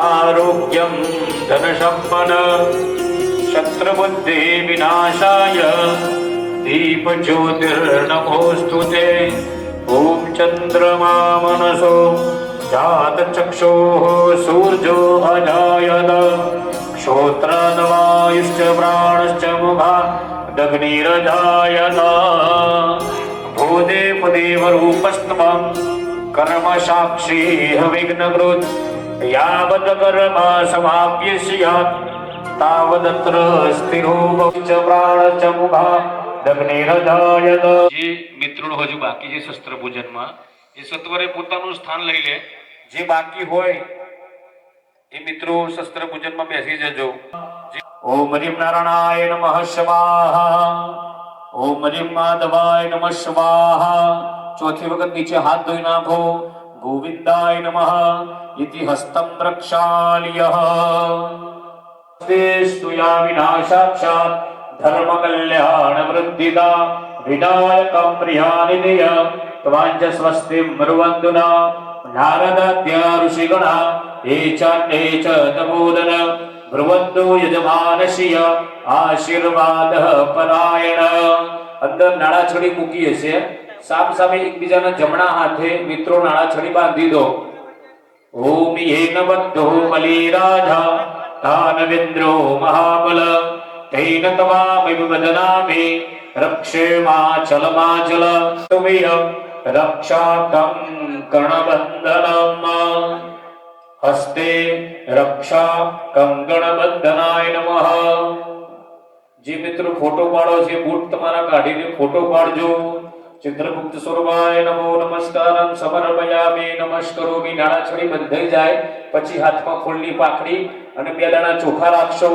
आरोग्यं धनसम्पद शत्रुबुद्धि विनाशाय दीपज्योतिर्नमोऽस्तुते। ॐ चन्द्रमा मनसो जातचक्षुः सूर्यो अजायत श्रोत्रवायुश्च प्राणश्च मुखादग्निरजायत भूदेवदेवरूपस्तमं कर्म साक्षी विघ्नकृत् यावत् कर्म समाप्य स्यात् तावदत्र स्थिरो च प्राणश्च मुखादग्निरजायत। જે મિત્રો હજુ બાકી છે શસ્ત્ર પૂજનમાં એ સત્વરે પોતાનું સ્થાન લઈ લે। જે બાકી હોય એ મિત્રો શસ્ત્ર પૂજનમાં બેસી જજો। ઓમ હરિમ નારાયણાય નમઃ સ્વાહા। ઓમ હરિમ માધવાય નમઃ સ્વાહા। ચોથી વખત નીચે હાથ ધોઈ નાખો। ગોવિંદાય નમઃ ઇતિ હસ્તમ પ્રક્ષાલ્યઃ સ્તુયા વિનાશાક્ષાત ધર્મ કલ્યાણ વૃદ્ધિદા વિનાયકમ પ્રિયાનિધિય ત્વાંચ સ્વસ્તિ મૃવન્દુના નારદાદ્ય ઋષિગણા એચ તમોદન ભ્રુવન્દો યજમાનસ્ય આશીર્વાદઃ પરાયણ। અંદર નાળાછડી મૂકી હશે, સામ સામે એકબીજાના જમણા હાથે મિત્રો નાળાછડી બાંધી દો। ઓમ યેન બદ્ધો બલિરાજા દાનવેન્દ્રો મહાબલ તૈન તવામિ વદનામિ રક્ષેમાચલમાચલ તુમેય રક્ષાકં કર્ણબંધનમ હસ્તે રક્ષા કંગણબંધનાય નમઃ। જે મિત્રો ફોટો પાડો છે બૂટ તમારા કાઢીને ફોટો પાડજો। ચંદ્રગુપ્ત સ્વરૂપાય નમો નમસ્કારં સમર્પયામિ નમસ્કરોમિ। નાળાછડી બંધાઈ જાય પછી હાથમાં ફૂલની પાખડી અને બે દાણા ચોખા રાખશો।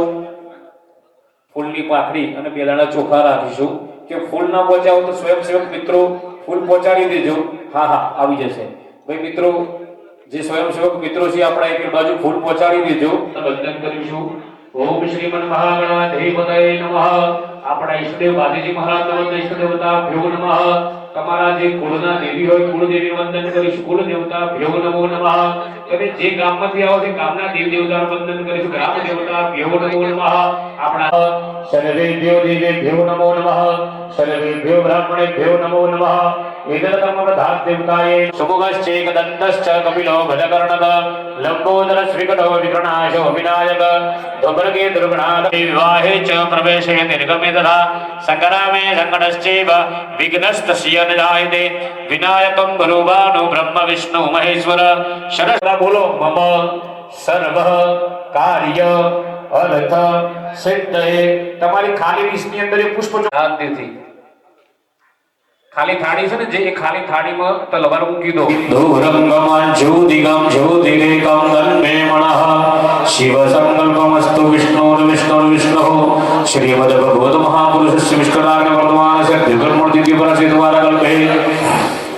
ફૂલની પાખડી અને બે દાણા ચોખા રાખીશું। કે ફૂલ ના પહોંચાવો તો સ્વયંસેવક મિત્રો ફૂલ પહોંચાડી દેજો। હા હા આવી જશે ભાઈ મિત્રો। જે સ્વયંસેવક મિત્રો છે આપણા એક બાજુ ફૂલ પહોંચાડી દેજો। વંદન કરીશું। ઓમ શ્રીમન મહાગણાધિપતયે નમઃ। આપણા ઈષ્ટદેવ બાજીજી મહારાજના વંદન ઈષ્ટ દેવતાભ્યો નમઃ। તમારા જે કુળના દેવી હોય કુળદેવી વંદન કરીશું। કુળ દેવતાભ્યો નમો નમઃ। તમે જે ગામમાંથી આવો તે ગામના દેવ દેવતાનું વંદન કરીશું। ગ્રામ દેવતાભ્યો નમો નમઃ। આપણા સર્વેભ્યો દેવેભ્યો નમો નમઃ। સર્વેભ્યો બ્રાહ્મણેભ્યો નમો નમઃ। એદતમ પ્રધાન દેવતાએ સુમુખશ્ચેક દંતશ્ચ કપિલો ભજકર્ણક લંબોદર શ્રીકટો વિકર્ણાશો વિનાયક ધ્વમર્ગે દુર્ગણાદ વિવાહે ચ પ્રવેશે નિર્ગમે તથા સંગ્રામે સંકટશ્ચૈવ વિઘ્નસ્તસ્ય ન જાયતે વિનાયકં ગુરુભાનુ બ્રહ્મ વિષ્ણુ મહેશ્વર શરદ બોલો મમ સર્વ કાર્ય અર્થ સિદ્ધયે। તમારી ખાલી ડીશની અંદર એક પુષ્પ શાંતિથી ખાલી થાળી છે ને જે ખાલી થાળીમાં તલવાર મૂકી દો। દૂરંગમાં જ્યોતિગમ જ્યોતિરેકમ તન્મે મનઃ શિવ સંકલ્પમસ્તુ વિષ્ણુર વિષ્ણુર વિષ્ણુઃ શ્રીમદ ભગવત મહાપુરુષસ્ય વિષ્ણુરાગ્ન વર્તમાનસ્ય દિવ્યમૂર્તિ દિવ્યપરસ્ય દ્વારા કલ્પે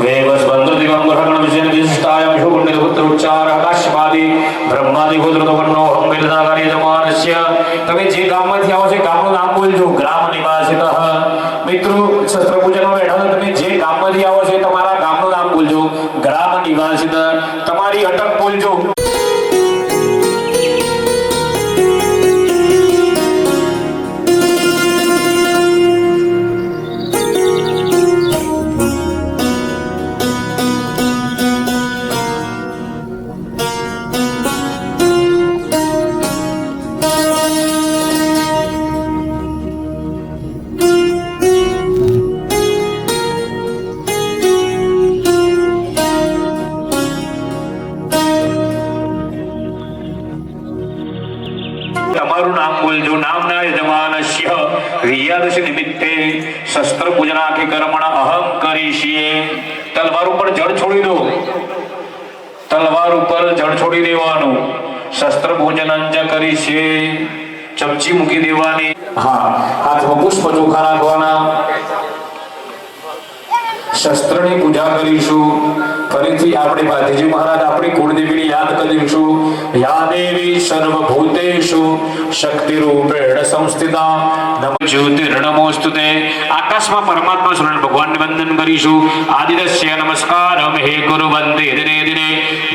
વેવસ્વંદ દિગમ ગ્રહણ વિજય વિશિષ્ટાયમ શુભ પુત્ર ઉચ્ચાર આકાશવાદી બ્રહ્માદિ ગોત્રતો વર્ણો હમ વેદનાકારી જમાનસ્ય। તમે જે ગામમાંથી આવો છો ગામનું નામ બોલજો। ગ્રામ નિવાસિતઃ મિત્રો શસ્ત્ર પૂજનમાં બેઠા છો તમે જે ગામમાંથી આવો છો તમારા ગામનું નામ બોલજો। ગ્રામ નિવાસિત તમારી અટક બોલજો। તમારું નામ બોલજો। નામના યજમાનસ્ય વિયાદશ નિમિત્તે શસ્ત્ર પૂજનાથી કર્મણ અહમ કરીશીએ। તલવાર ઉપર જળ છોડી દો। તલવાર ઉપર જળ છોડી દેવાનું। શસ્ત્ર પૂજન જ કરીશીએ। ચમચી મૂકી દેવાની। હા હાથમાં પુષ્પ ચોખા રાખવાના। શસ્ત્રની પૂજા કરીશું। ફરીથી આપણે બાધીજી મહારાજ આપણી કુળદેવીને યાદ કરીશું. યા દેવી સર્વભૂતેષુ શક્તિરૂપેણ સંસ્થિતા નમો જ્યોતિર્નમોસ્તુતે. આકાશમાં પરમાત્મા સ્વરૂપ ભગવાનને વંદન કરીશું. આદિત્ય નમસ્કારમ હે ગુરુ વંદે દિને દિને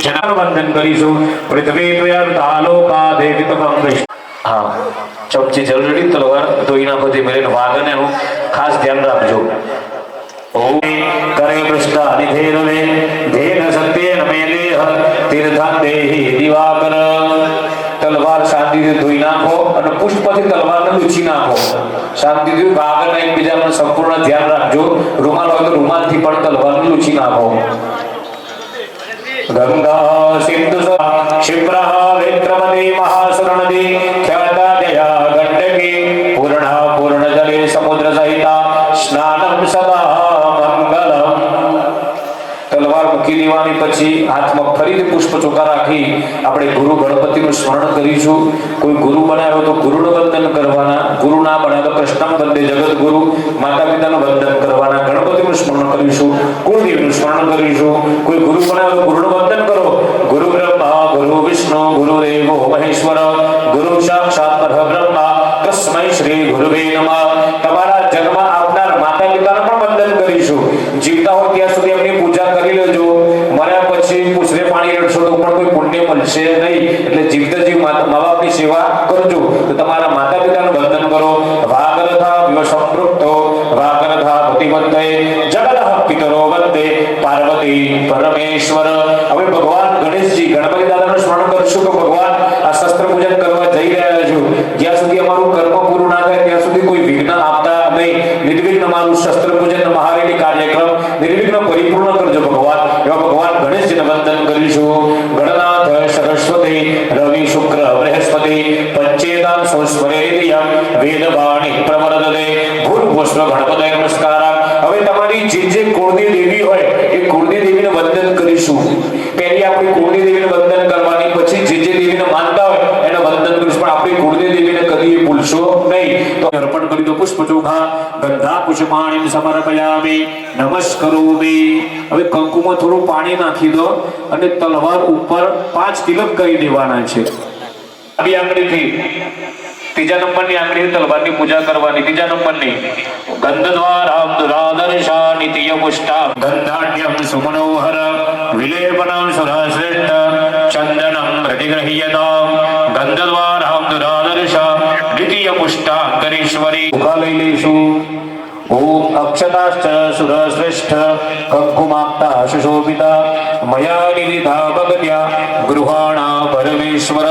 જન વંદન કરીશું. પૃથ્વી ત્વયર્તાલોકા દેવી તવં વિષ્ણુ. હા, ચમચી જલડી તલવાર ધોઈ નાખો તે મેરે વાગને એનું ખાસ ધ્યાન રાખજો. ઓમ કરે પૃષ્ઠા નિધેરવે ધેન સત્યેન મેલેહ તીર્થં દેહી દિવાકર. તલવાર શાંતિથી ધોઈ નાખો અને પુષ્પથી તલવારને લૂછી નાખો. શાંતિથી વાગને એકબીજાનું સંપૂર્ણ ધ્યાન રાખજો. રૂમાલ હોય તો રૂમાલથી પણ તલવારને લૂછી નાખો. ગંગા સિંધુ ક્ષિપ્રા વેત્રમતી મહાસુરનદી ખ્યાતા જયા ગંડકી પૂર્ણા પૂર્ણ જલે સમુદ્ર સહિતા સ્નાનમ સદા મંગલમ. તલવાર મૂકી દેવાની પછી હાથમાં ફરીથી પુષ્પ ચોખા રાખી આપણે ગુરુ ગણપતિનું સ્મરણ કરીશું. કોઈ ગુરુ બનાવ્યો તો ગુરુનું વંદન કરવાના, ગુરુ ના બનાવ્યો તો કૃષ્ણમ વંદે જગત ગુરુ, માતા પિતાનું વંદન કરવાના. ગણપતિનું સ્મરણ કરીશું, કુળદેવીનું સ્મરણ કરીશું. કોઈ ગુરુ બનાવ્યો તો ગુરુનું વંદન કરો. ગુરુ બ્રહ્મા ગુરુ વિષ્ણુ ગુરુદેવો મહેશ્વર ગુરુ સાક્ષાત પરબ્રહ્મા તસ્મૈ શ્રી ગુરુવે નમઃ. તમારા જન્મ આપનાર માતા પિતાનું પણ વંદન કરીશું. જીવતા હોય ત્યાં સુધી એમની પૂજા કરી લેજો. મર્યા પછી પૂછરે પાણી રડશો તો પણ કોઈ પુણ્ય મળશે નહીં. એટલે જીવતા જીવ મા બાપની સેવા કરજો. તો તમારા માતા પિતાનું વંદન કરો. વાગરથા વિવ સંપૃક્તો વાગરથા પતિવંદે જગતઃ પિતરો વંદે પાર્વતી પરમેશ્વર. હવે ભગવાન ગણેશજી ગણપતિ દાદાનું સ્મરણ કરશું. તો ભગવાન આ શસ્ત્ર પૂજન કરવા જઈ રહ્યા છું. જ્યાં સુધી અમારું કર્મ પૂરું ના થાય ત્યાં સુધી કોઈ વિઘ્ન આપતા નહીં. નિર્વિઘ્ન મારું શસ્ત્ર પૂજન મહારેલી કાર્યક્રમ નિર્વિઘ્ન પરિપૂર્ણ કરજો ભગવાન. એવા ભગવાન ગણેશજીને વંદન કરીશું. ગણનાથ સરસ્વતી રવિ શુક્ર બૃહસ્પતિ પંચેતાન સંસ્મરેતિયમ વેદવાણી પ્રવર્તતે ભૂર્ભુસ્વ ગણપતય નમસ્કાર. હવે તમારી જે કુળની દેવી હોય એ કુળની દેવીને વંદન કરીશું. પહેલી આપણી કુળની દેવીને વંદન કરવાની, પછી જે દેવીને માનતા હોય એને વંદન કરીશું. પણ આપણી કુળની દેવીને કદી ભૂલશો નહીં. તો અર્પણ કરી દો પુષ્પ ચોખા. ગંધા પુષ્પાણિ સમર્પયામિ નમસ્કરોમિ. હવે કંકુમાં થોડું પાણી નાખી દો અને તલવાર ઉપર 5 તિલક કરી દેવાના છે. આવી આંગળીથી ત્રીજા નંબરની આંગળી તલવારની પૂજા કરવાની. ત્રીજા નંબરની ગંધદ્વારામ દુરાદર્શા નિત્ય પુષ્ટા ગંધાઢ્યમ સુમનોહર વિલેપનમ સુરશ્રેષ્ઠ ચંદનમ પ્રતિગ્રહ્યતામ ગંધદ્વારામ દુરાદર્શા દ્વિતીય પુષ્ટા કરેશ્વરી. ઉભા લઈ લઈશું. ઓમ અક્ષતાશ્ચ સુરશ્રેષ્ઠ કંકુમાક્તા સુશોભિતા મયા નિવિધા ભગત્યા ગૃહાણા પરમેશ્વર.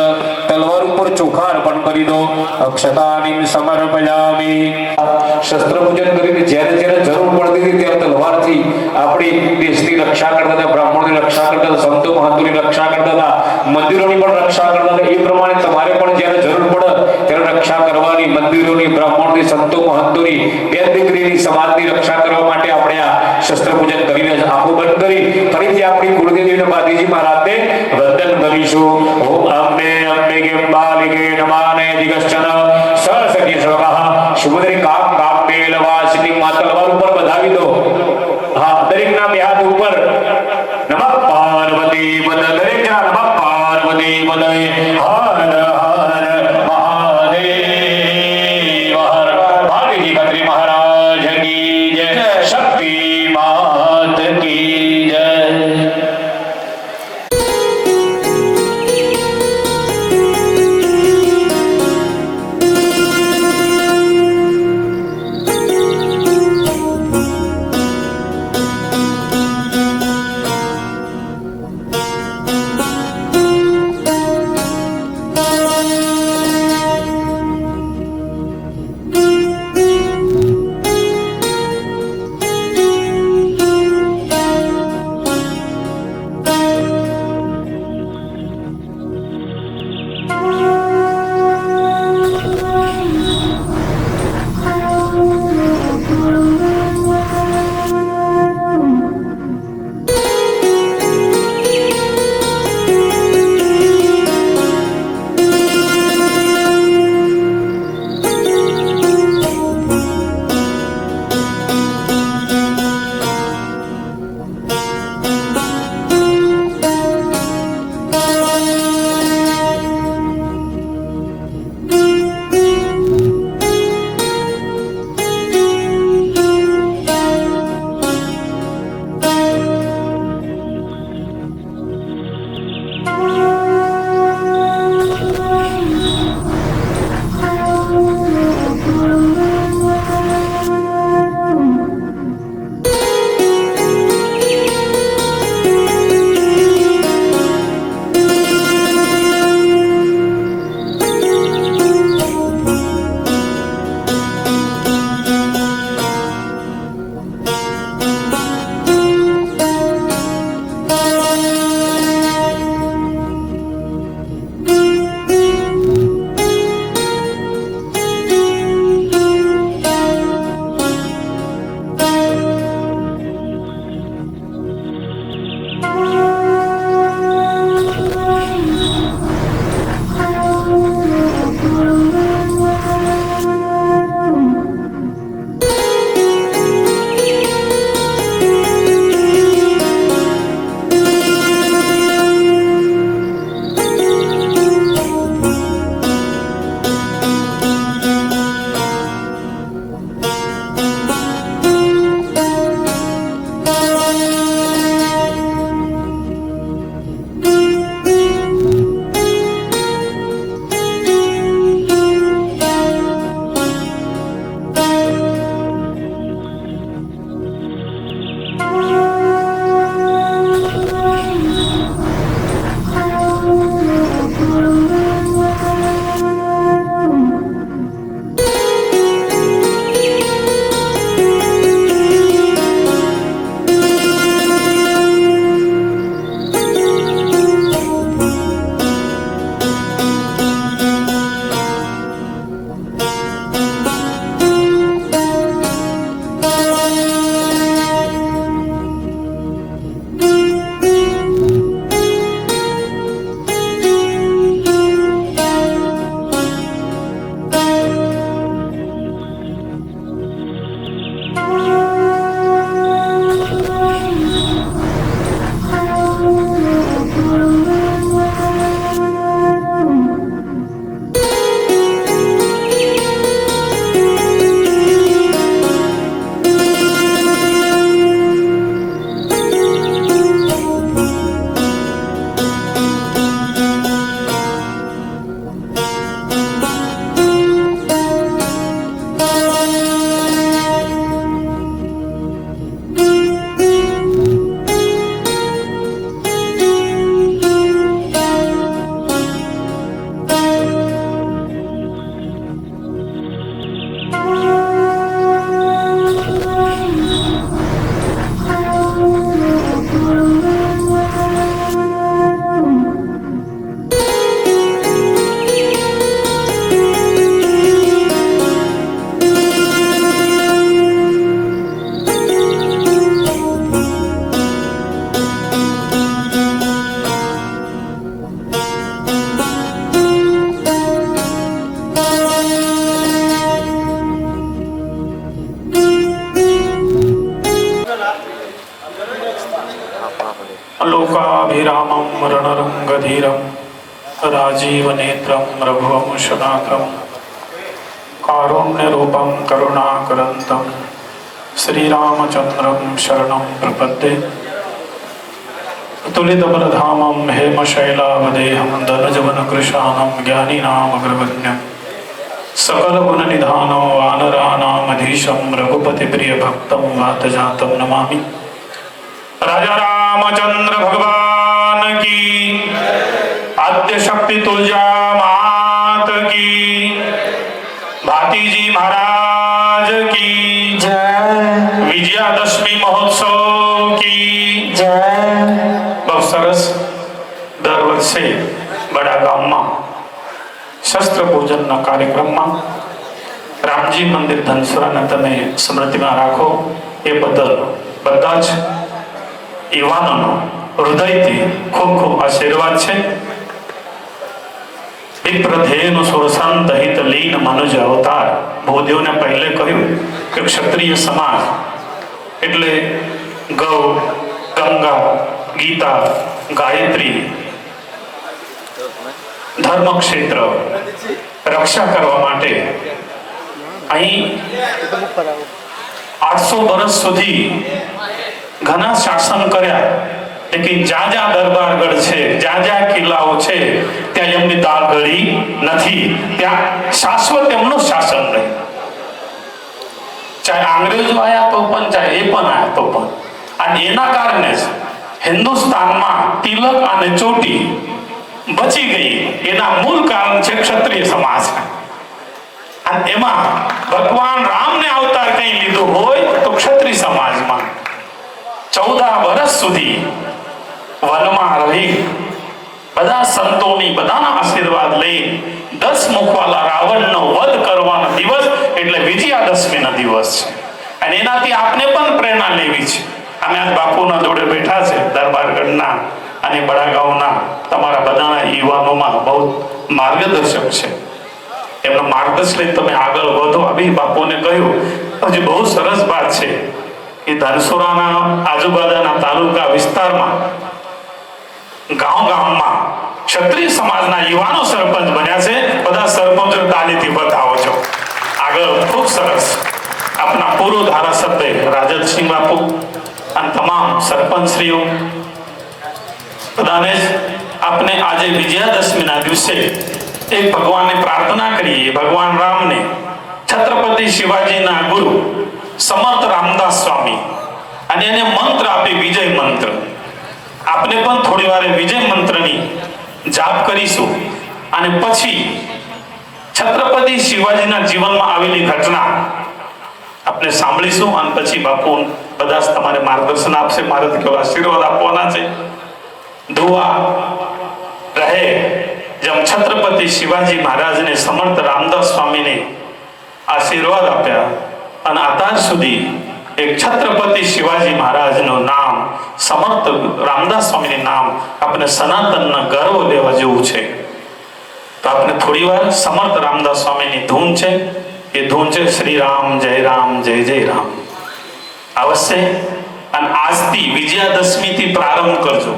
તલવાર ઉપર ચોખા અર્પણ કરી દો. અક્ષતાનિ સમર્પયામિ. શસ્ત્ર પૂજન કરીને જ્યારે જ્યારે જરૂર પડતી હતી ત્યારે તલવારથી આપણી દેશની રક્ષા કરતા હતા, બ્રાહ્મણોની રક્ષા કરતા હતા, સંતો મહંતોની રક્ષા કરતા હતા, મંદિરોની પણ રક્ષા કરતા હતા. એ પ્રમાણે તમારે પણ જ્યારે જરૂર પડે ત્યારે રક્ષા કરવાની. મંદિરોની, બ્રાહ્મણોની, સંતો મહંતોની, બેન દીકરીની, સમાજની રક્ષા કરવા માટે આપણે આ શસ્ત્ર પૂજન કરીને આંખો બંધ કરી ફરીથી આપણી કુળદેવીને બાધીજી મહારાજને વંદન કરીશું. ઓમ અંબે અંબિકે બાલિકે નમાને દિગશ્ચન સરસ્વતી સ્વઃ શુભદ્રી કામ કામ બેલવાસિની. માં તલવાર ઉપર વધાવી દો. હા, દરેકના બે હાથ ઉપર. નમઃ પાર્વતી પદ. દરેક જણા નમઃ પાર્વતી પદ. હર હર મહાદેવ હર. બાલીજી ખત્રી મહારાજ કી જય. શક્તિ માત કી જય. रामं रणरङ्गधीरं राजीवनेत्रं रघुवंशनाथं कारुण्यरूपं करुणाकरन्तं श्रीरामचन्द्रं शरणं प्रपद्ये। तुलितबलधामं हेमशैलावदेहं दनजवनकृशानं ज्ञानिनामग्रगण्यं सकलगुणनिधानं वानराणामधीशं रघुपतिप्रियभक्तं वातजातं नमामि। राजा रामचंद्र भगवान की, आद्य शक्ति तुलजा मात की, भाती जी महाराज की जय, विजयादशमी महोत्सव की जय। बहुत सरस दर वर्षे बड़ा गाम में शस्त्र पूजन कार्यक्रम में रामजी मंदिर धनसुरा ने तमे स्मृति में राखो ए बदल बदाज युवानों हृदयथी खूब खूब आशीर्वाद है। विप्रधेनु सुरसंत हित लीन मनुज अवतार। भूदेव ने पहले कह્યું કે ક્ષત્રિય સમાજ એટલે ગૌ, ગંગા, ગીતા, ગાયત્રી, ધર્મ ક્ષેત્ર રક્ષા કરવા માટે અહીં 800 વર્ષ સુધી ઘણા શાસન કર્યા, લેકિન જ્યાં જ્યાં દરબારગઢ છે, જ્યાં જ્યાં કિલ્લાઓ છે, ત્યાં એમની દાળ ગળી નથી, ત્યાં શાશ્વત એમનું શાસન રહે। ચાહે અંગ્રેજો આયા તો પણ, ચાહે એ પણ આયા તો પણ। અને એના કારણે જ હિન્દુસ્તાનમાં તિલક અને ચોટી બચી ગઈ। એના મૂળ કારણ છે ક્ષત્રિય સમાજ। અને એમાં ભગવાન રામને અવતાર કઈ લીધો હોય તો ક્ષત્રિય સમાજમાં 14 વર્ષ સુધી વનમાં રહી બધા સંતોની બધાના આશીર્વાદ લઈ 10 મુખવાલા રાવણનો વધ કરવાનો દિવસ એટલે વિજયાદશમીનો દિવસ છે। અને એનાથી આપને પણ પ્રેરણા લેવી છે। અમે આજ બાપુના જોડે બેઠા છે, દરબારગઢના અને બડાગાંવના તમારા બધાના યુવાનોમાં બહુ માર્ગદર્શક છે। એમનો માર્ગદર્શન લઈ તમે આગળ વધો। આવી બાપુને કહ્યું હજી બહુ સરસ વાત છે કે ધનસુરાના આજુબાજુના તાલુકા વિસ્તારમાં ગામ ગામમાં ક્ષત્રિય સમાજના યુવાનો સરપંચ બન્યા છે। બધા સરપંચો તાલીથી બતાવો છો આગળ। ખૂબ સરસ। આપના પૂર્વ ધારાસભ્ય રાજતસિંહ બાપુ અને તમામ સરપંચશ્રીઓ બધાને આપણે આજે વિજયાદશમીના દિવસે એક ભગવાનને પ્રાર્થના કરીએ। ભગવાન રામને છત્રપતિ શિવાજીના ગુરુ समर्थ रामदास स्वामी અને એને મંત્ર આપે વિજય મંત્ર। આપણે પણ થોડી વાર વિજય મંત્રની જાપ કરીશું અને પછી છત્રપતિ શિવાજીના જીવનમાં આવેલી ઘટના આપણે સાંભળીશું અને પછી બાપુ બધા તમારે માર્ગદર્શન આપશે। મારે કેવો આશીર્વાદ આપવાના છે। દુઆ રહે જેમ છત્રપતિ શિવાજી મહારાજને સમર્થ રામદાસ સ્વામીને આશીર્વાદ આપ્યા અને અત્યાર સુધી એક છત્રપતિ શિવાજી મહારાજનું નામ, સમર્થ રામદાસ સ્વામીનું નામ આપણે સનાતનના ગર્વ લેવા જેવું છે। તો આપણે થોડી વાર સમર્થ રામદાસ સ્વામીની ધૂન છે, એ ધૂન છે શ્રી રામ જય જય રામ। અવશ્ય અને આજથી વિજયાદશમીથી પ્રારંભ કરજો।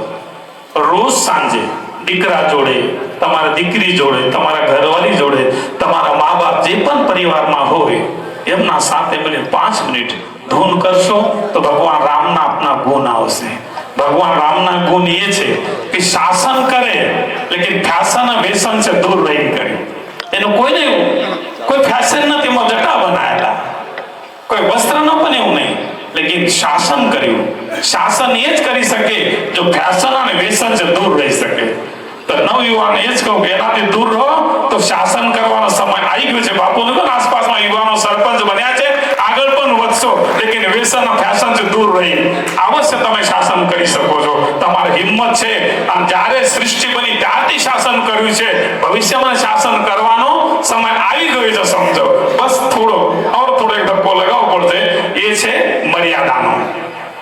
રોજ સાંજે દીકરા જોડે, તમારા દીકરી જોડે, તમારા ઘરવાળી જોડે, તમારા મા બાપ જે પણ પરિવારમાં હોય એમના સાથે મળીને 5 મિનિટ ધૂન કરશો તો ભગવાન રામના આપના ગુણ આવશે। ભગવાન રામના ગુણ એ છે કે શાસન કરે લેકિન ફેશન વેસન से दूर રહી કરે। એનું કોઈ ફેશન નથી, એમાં જટા બનાયેલા, કોઈ વસ્ત્ર ન પણ એવું નહીં, લેકિન શાસન કર્યું। શાસન એ જ કરી શકે જો ફેશન અને વેસન से दूर રહી શકે। તો નવયુવાન એ જ કહું કે એનાથી દૂર રહો તો શાસન કરવાનો સમય આવી ગયો છે। બાપુને પણ આસપાસમાં યુવાનો સરપંચ બન્યા છે, આગળ પણ વધશો, લેકિન વ્યસન ફેશન થી દૂર રહી અવશ્ય તમે શાસન કરી શકો છો। તમારી હિંમત છે અને જ્યારે સૃષ્ટિ બની ત્યારથી શાસન કર્યું છે, ભવિષ્યમાં શાસન કરવાનો સમય આવી ગયો છે સમજો। બસ થોડો એક ધક્કો લગાવવો પડશે, એ છે મર્યાદાનો।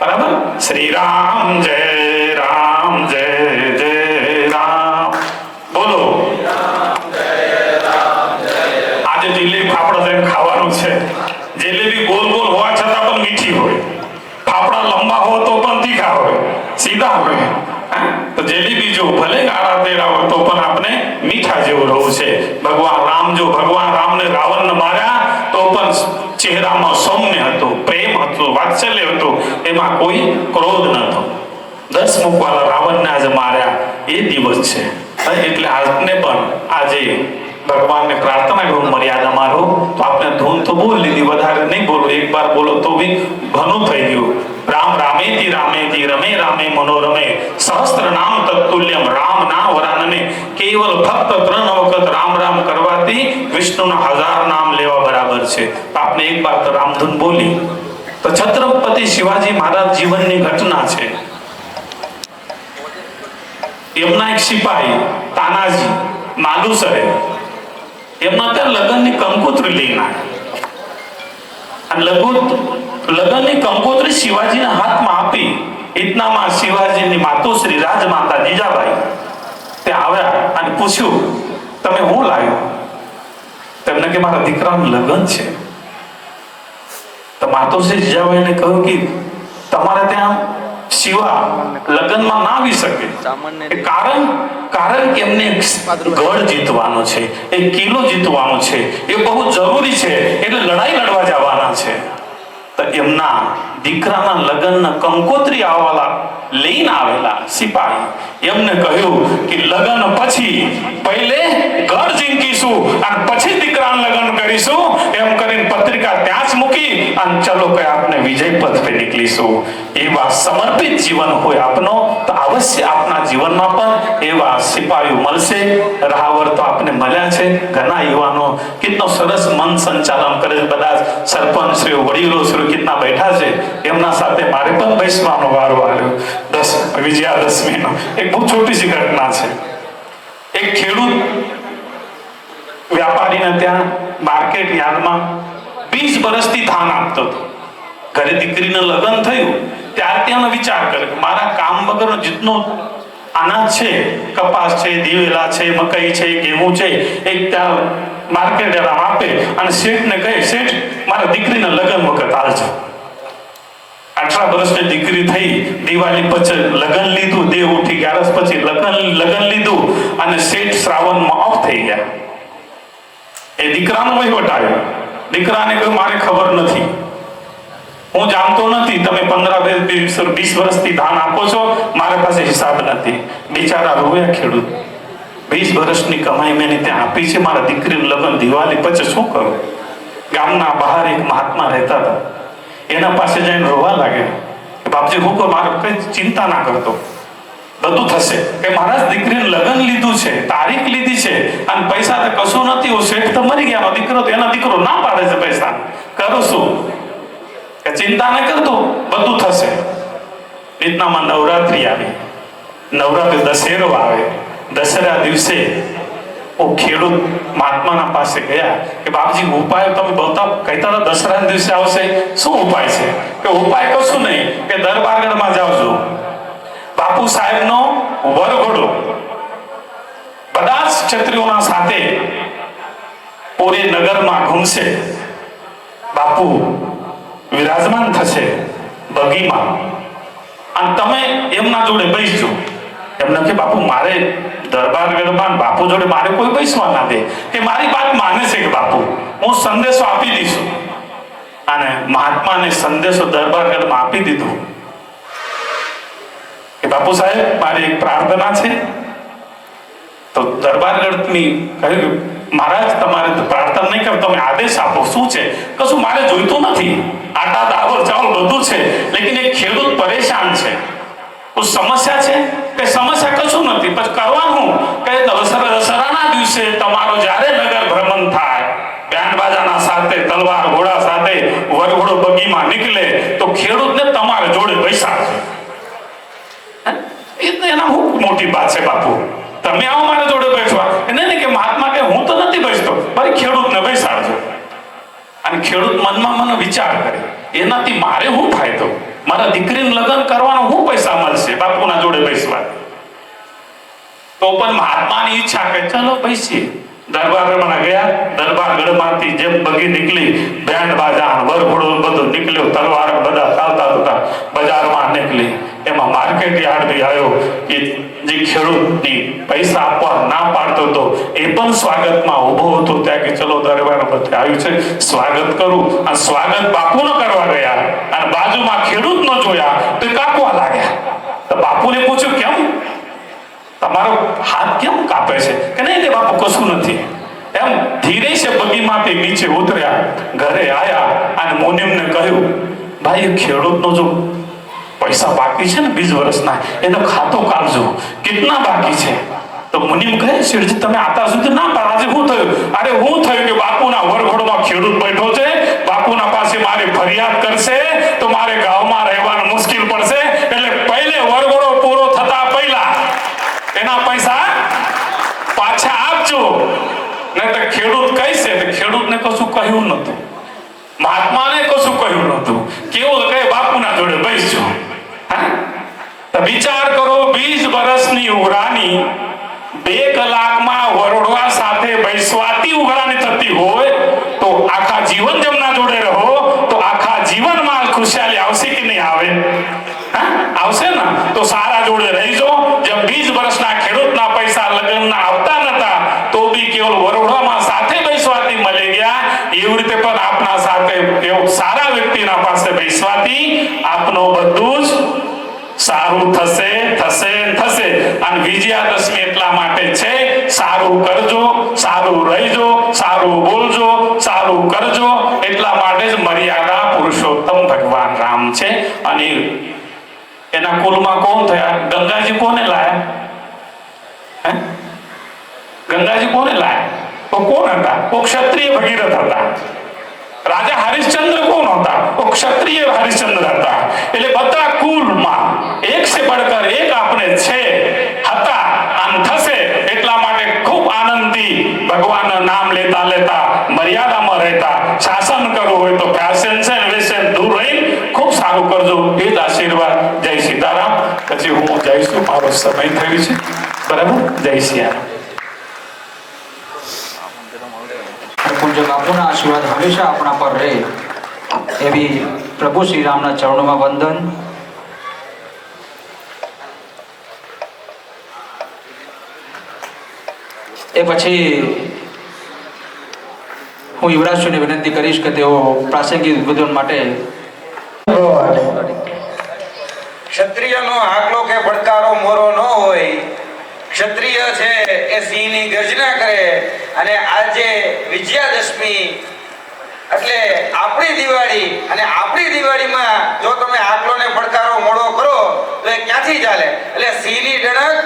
બરાબર। શ્રી રામ જય જય રામ બોલો। આજે જલેબી ફાફડા જઈને ખાવાનું છે। જલેબી ગોલ ગોલ હોવા છતાં પણ મીઠી હોય, ફાફડા લંબા હોય તો પણ તીખા હોય, સીધા હોય। તો જે ભલે ગાળા તેરા હોય તો પણ આપણે મીઠા જેવું રહવું છે. ભગવાન રામને રાવણને માર્યા તો પણ ચહેરામાં સૌમ્ય હતું, પ્રેમ હતું, વાત્સલ્ય હતું, એમાં કોઈ ક્રોધ નતો. 10 મુખવાળા રાવણને આજે માર્યા એ દિવસ છે. એટલે આજને પણ આજે ભગવાનને પ્રાર્થના કરું મર્યાદા મારો. તો આપણે ધૂન તો બોલ લીધી, વધારે નહીં બોલો, એક બાર બોલો તો બી ઘણું થઈ ગયું. રામ રામેતિ રામેતિ રમે રામે મનોરમે સહસ્ત્ર નામ તત્તુલ્યમ રામ ના વરાનને. કેવલ ફક્ત 3 વખત રામ રામ કરવાથી વિષ્ણુના 1000 નામ લેવા બરાબર છે. તો આપણે એક બાર તો રામધૂન બોલી. તો છત્રપતિ શિવાજી મહારાજ જીવનની ઘટના છે. એમના એક સિપાહી તાનાજી માલુસરે એમના ત્યાં લગ્નની કંકોત્રી લઈને આવ્યા. લગ્નની કંકોત્રી શિવાજીના હાથમાં આપી. ઇતનામાં શિવાજીની માતુશ્રી રાજમાતા જીજાબાઈ ત્યાં આવ્યા અને પૂછ્યું, તમે હું લાવ્યો? તેમને કે મારા દીકરાનું લગ્ન છે. તો માતુશ્રી જીજાબાઈને કહ્યું કે તમારે ત્યાં શિવા લગ્નમાં ના આવી શકે. કારણ કે એમને ગઢ જીતવાનો છે, એક કિલ્લો જીતવાનો છે, એ બહુ જરૂરી છે, એટલે લડાઈ લડવા જવાના છે. તો એમના દીકરાના લગ્નના કંકોત્રી લઈને આવેલા સિપાહી એમને કહ્યું કે લગ્ન પછી પહેલે ગઢ જીંકીશું અને પછી દીકરાનું લગ્ન કરીશું. એમ કરીને પત્રિકા ત્યાં જ મૂકી અને ચલો કે આપણે વિજય પથ પે નીકળીશું. એવા સમર્પિત જીવન હોય આપનો તો અવશ્ય આપના જીવનમાં પણ એવા સિપાહીઓ મળશે. રાહવર તો આપણે મળ્યા છે. ઘણા યુવાનો કેટલો સરસ મન સંચાલન કરે છે. બધા સરપંચ શ્રીઓ, વડીલો શ્રીઓ કેટલા બેઠા છે. એમના સાથે મારે પણ બેસવાનો વારો આવ્યો. વિજયાદશમીનો એક બહુ છોટી સી ઘટના છે. એક ખેડૂત વ્યાપારીને ત્યાં માર્કેટ યાર્ડમાં 20 વર્ષથી ધાન આપતો હતો. ઘરે દીકરીને લગ્ન થયું ત્યારથી એનો વિચાર કર્યો મારા કામ વગરનો જેટલો અનાજ છે, કપાસ છે, દિવેલા છે, મકઈ છે, ઘઉં છે, એક ત્યાં માર્કેટ યાર્ડમાં આપે અને શેઠને કહે, શેઠ મારા દીકરીને લગ્ન વખત આવજો. 18 વર્ષની દીકરી થઈ, દિવાળી પછી લગ્ન લીધું, દેવ ઉઠી 11 પછી લગ્ન લીધું અને શેઠ શ્રાવણમાં ઓફ થઈ ગયા. એ દીકરાનો વહીવટ આવ્યો. દીકરાને કહ્યું મારે ખબર નથી, હું જાણતો નથી, તમે 15-20 વર્ષથી ધાન આપો છો, મારા પાસે હિસાબ નથી. બિચારા રોયા ખેડૂત. 20 વર્ષની કમાઈ મેં ત્યાં આપી છે, મારા દીકરીનું લગ્ન દિવાળી પછી શું કરું? ગામના બહાર એક મહાત્મા રહેતા હતા. એના પાસે જઈને રોવા લાગે, બાપજી હું કહું મારે કઈ ચિંતા ના કરતો, બધું થશે. કે મહારાજ દીકરીને લગ્ન લીધું છે, તારીખ લીધી છે અને પૈસા તો કશું નથી. શેઠ તો મરી ગયા, દીકરો તો એના દીકરો ના પાડે છે પૈસા. કરું શું? કે ચિંતા ન કરતો, બધું થશે. રીતનામાં નવરાત્રી આવી, નવરાત્રી દશેરો આવે. દશેરા દિવસે ખેડૂત મહાત્માના પાસે ગયા કે બાપજી ઉપાય તમે બતાવ. કહેતા હતા દશેરા દિવસે આવશે, શું ઉપાય છે? કે ઉપાય કશું નહીં, કે દરબારગઢમાં જાવજો, બાપુ સાહેબનો વરઘોડો બધા જ ક્ષત્રિયોના સાથે પૂરે નગરમાં ઘૂમશે. બાપુ વિરાજમાન થશે બગીમાં અને તમે એમના જોડે બેસજો. એમને કે બાપુ મારે દરબારગઢમાં બાપુ જોડે મારે કોઈ બેસવા ના દે, કે મારી વાત માને છે કે બાપુ હું સંદેશો આપી દઈશું. અને મહાત્માને સંદેશો દરબારગઢમાં આપી દીધો કે બાપુ સાહેબ મારી એક પ્રાર્થના છે. તો દરબારગઢની કહ્યું મહારાજ તમારે પ્રાર્થના નહીં કરો, તમે આદેશ આપો. શું છે? કશું મારે જોઈતું નથી, આટા દાવર ચાવલ બધું છે, લેકિન એક ખેડૂત પરેશાન છે. કોઈ સમસ્યા છે? કે સમસ્યા કશું નથી, પણ કરવાનું કે દશેરાના દિવસે તમારો જ્યારે નગર ભ્રમણ થાય, બેન્ડ બાજાના સાથે, તલવાર ઘોડા સાથે વરઘોડો બગીમાં નીકળે તો ખેડૂતને તમારે જોડે બેસાડજો. એના હું મોટી વાત છે બાપુ, તમે આવો મારા જોડે બેસવા. એને કે મહાત્મા કે હું તો નથી બેસતો, ભાઈ ખેડૂતને બેસાડજો. અને ખેડૂત મનમાં મને વિચાર કરે એનાથી મારે શું ફાયદો? મારા દીકરીનું લગ્ન કરવાનો શું પૈસા મળશે બાપુના જોડે બેસવા? તો પણ મહાત્માની ઈચ્છા કે ચલો બેસીએ. દરબારમાં દરબારમાં ગયા. દરબારગઢમાંથી જેમ બગી નીકળી, બેન્ડ બાજા વરઘોડો બધું નીકળ્યો, તલવાર બધા ચાલતા હતા, બજારમાં નીકળી. એમાં માર્કેટ યાર્ડ બી આવ્યો કે જે ખેડૂતની પૈસા આપવા ના પાડતો હતો એ પણ સ્વાગતમાં ઊભો હતો. ત્યાં કે ચલો દરબાર બધે આવ્યું છે, સ્વાગત કરું. આ સ્વાગત બાપુનો કરવા ગયા અને બાજુમાં ખેડૂત નો જોયા તો એ કાપવા લાગ્યા. તો બાપુને પૂછ્યું, કેમ તમારો હાથ કેમ કાપે છે? કે નહીં બાપુ કશું નથી. એમ ધીરે છે બગીમાંથી નીચે ઉતર્યા, ઘરે આયા અને મુનિમને કહ્યું, ભાઈ એ ખેડૂતનો જો પૈસા બાકી છે ને 20 વર્ષના, એનો ખાતો કાઢજો, કેટલા બાકી છે? તો મુનિમ કહે, શેઠજી તમે આતા સુધી ના પાડ, આજે શું થયું? અરે હું થયું કે બાપુના વરઘોડમાં ખેડૂત બેઠો છે, બાપુના પાસે મારે ફરિયાદ કરશે તો મારે ગામમાં રહેવાનું મુશ્કેલ પડશે, એટલે પહેલે વરઘોડો પૂરો થતા પહેલા એના પૈસા પાછા આપજો. નહીં તો ખેડૂત કહેશે. તો ખેડૂતને કશું કહ્યું નતું, મહાત્માને કશું કહ્યું નતું. કેવું કહે, બાપુના જોડે બેસજો. તો વિચાર કરો, 20 વર્ષની ઉઘરાણી 2 કલાકમાં વરોડવા સાથે બેસવાતી ઉઘરાણી થતી હોય તો આખા જીવન જમના જોડે રહો તો આખા જીવનમાં ખુશહાલી આવશે કે નહીં આવે? આવશે ને? તો સારા જોડે રહીજો. જેમ 20 વર્ષના ખેડૂતના પૈસા લગ્નના આવતા નતા તો બી કેવલ વરોડવામાં સાથે બેસવાથી મળી ગયા, એવી રીતે પણ આપના સાથે એવું સારા વ્યક્તિના પાસે બેસવાથી આપનો બધું જ સારું થશે, થશે, થશે. અને વિજયાદશમી એટલા માટે છે, સારું કરજો, સારું રહીજો, સારું બોલજો, સારું કરજો. એટલા માટે જ મર્યાદા પુરુષોત્તમ ભગવાન રામ છે. અને એના કુલમાં કોણ થયા? ગંગાજી કોને લાયા? ગંગાજી કોને લાયા? તો કોણ હતા? તો ક્ષત્રિય ભગીરથ હતા. રાજા હરિશ્ચંદ્ર કોણ હતા? તો ક્ષત્રિય હરિશ્ચંદ્ર હતા. એટલે બધા કુલમાં એક સે બળકર એક આપણે છે, હતા અને થશે. એટલા માટે ખૂબ આનંદથી ભગવાનના નામ લેતા લેતા મર્યાદામાં રહેતા શાસન કરવું હોય તો ફેશન છે વેશન દૂર રહી ખૂબ સારું કરજો. એ જ આશીર્વાદ. જય સીતારામ. પછી હું જઈશું, મારો સમય થયો છે. બરાબર? જય સિયારામ. પૂજ્ય બાપુના આશીર્વાદ હંમેશા આપણા પર રહે એવી પ્રભુ શ્રી રામના ચરણોમાં વંદન. એ પછી હું યુવરાજશ્રીને વિનંતી કરીશ કે તેઓ પ્રાસંગિક ઉદ્બોધન માટે. ક્ષત્રિયનો આકલો કે પડકારો મોરો ન હોય. ક્ષત્રિય છે એ સિંહની ગર્જના કરે. અને આજે વિજયાદશમી એટલે આપણી દિવાળી, અને આપણી દિવાળીમાં જો તમે આકલો ને પડકારો મોડો કરો તો એ ક્યાંથી ચાલે? એટલે સિંહની ડણક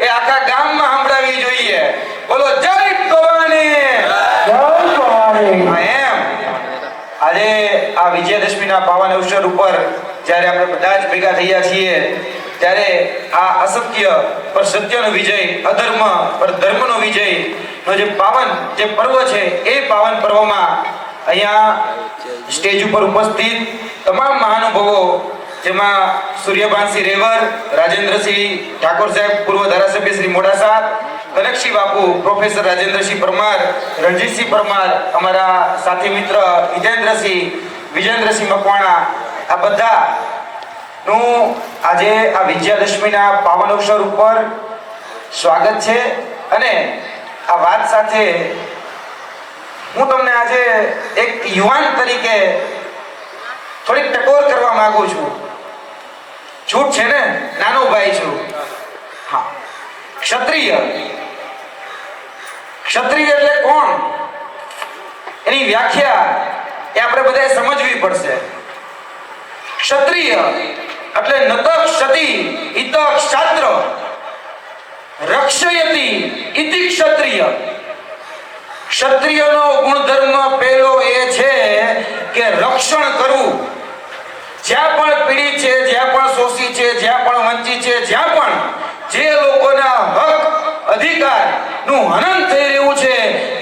એ આખા ગામમાં સંભળાવી જોઈએ. બોલો જય ભવાની. એમ આજે આ વિજયાદશમીના પાવન અવસર ઉપર જ્યારે આપણે બધા જ ભેગા થયા છીએ ત્યારે આ અસત્ય પર સત્યનો વિજય, અધર્મ પર ધર્મનો વિજય નો જે પાવન જે પર્વ છે એ પાવન પર્વમાં અહીંયા સ્ટેજ ઉપર ઉપસ્થિત તમામ મહાનુભાવો, જેમાં સૂર્યભાનસિંહ રેવર, રાજેન્દ્રસિંહ ઠાકોર સાહેબ, પૂર્વ ધારાસભ્ય શ્રી મોડાસા, કનકસિંહ બાપુ, પ્રોફેસર રાજેન્દ્રસિંહ પરમાર, રણજીતસિંહ પરમાર, અમારા સાથી મિત્ર વિજેન્દ્રસિંહ મકવાણા, આ બધા નું આજે આ વિજયાદશમીના પાવન અવસર ઉપર સ્વાગત છે. અને આ વાત સાથે હું તમને આજે એક યુવાન તરીકે થોડીક ટકોર કરવા માંગુ છું. છૂટ છે ને? નાનો ભાઈ છું. હા, ક્ષત્રિય એટલે કોણ? એની વ્યાખ્યા એ આપણે બધાએ સમજવી પડશે. ક્ષત્રિય એટલે નત ક્ષતિ ઇત ક્ષાત્ર રક્ષયતિ ઇતિ ક્ષત્રિય. ક્ષત્રિયનો ગુણધર્મ પહેલો એ છે કે રક્ષણ કરવું. જ્યાં પણ પીડિત છે, જ્યાં પણ શોષિત છે, જ્યાં પણ વંચિત છે, જ્યાં પણ જે લોકોના હક અધિકાર નું હનન થઈ રહ્યું છે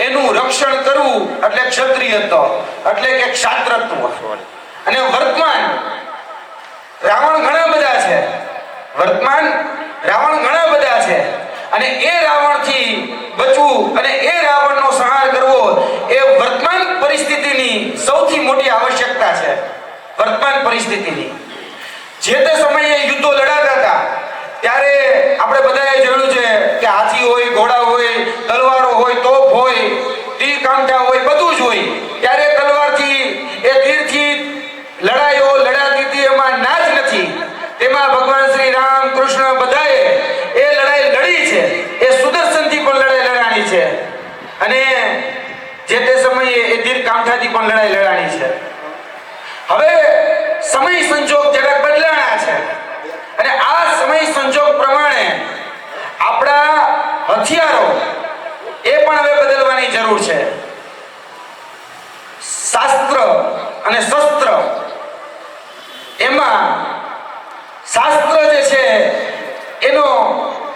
એનું રક્ષણ કરવું એટલે ક્ષત્રિયત્વ, એટલે કે ક્ષાત્રત્વ. અને વર્તમાન રાવણ ઘણા બધા છે, અને એ રાવણથી બચવું અને એ રાવણનો સંહાર કરવો પરિસ્થિતિની. જે તે સમયે યુદ્ધો લડાતા હતા ત્યારે આપણે બધાએ જોયું છે કે હાથી હોય, ઘોડા હોય, તલવારો હોય, તોપ હોય, તીર કાંઠા હોય, બધું જ હોય. ત્યારે તલવારથી એ તીરથી લડાઈઓ લડાતી હતી એમાં ના જ નથી. તેમાં ભગવાન શ્રી રામ કૃષ્ણ બધાએ એ લડાઈ લડી છે. એ સુદર્શનથી પણ લડાઈ લડાણી છે અને જે તે સમયે એ તીર કાંઠાથી પણ લડાઈ લડાણી છે. હવે સમય સંજોગ જરાક બદલાણા છે અને આ સમય સંજોગ પ્રમાણે આપણા હથિયારો એ પણ હવે બદલવાની જરૂર છે. શાસ્ત્ર અને શસ્ત્ર, એમાં શાસ્ત્ર જે છે એનો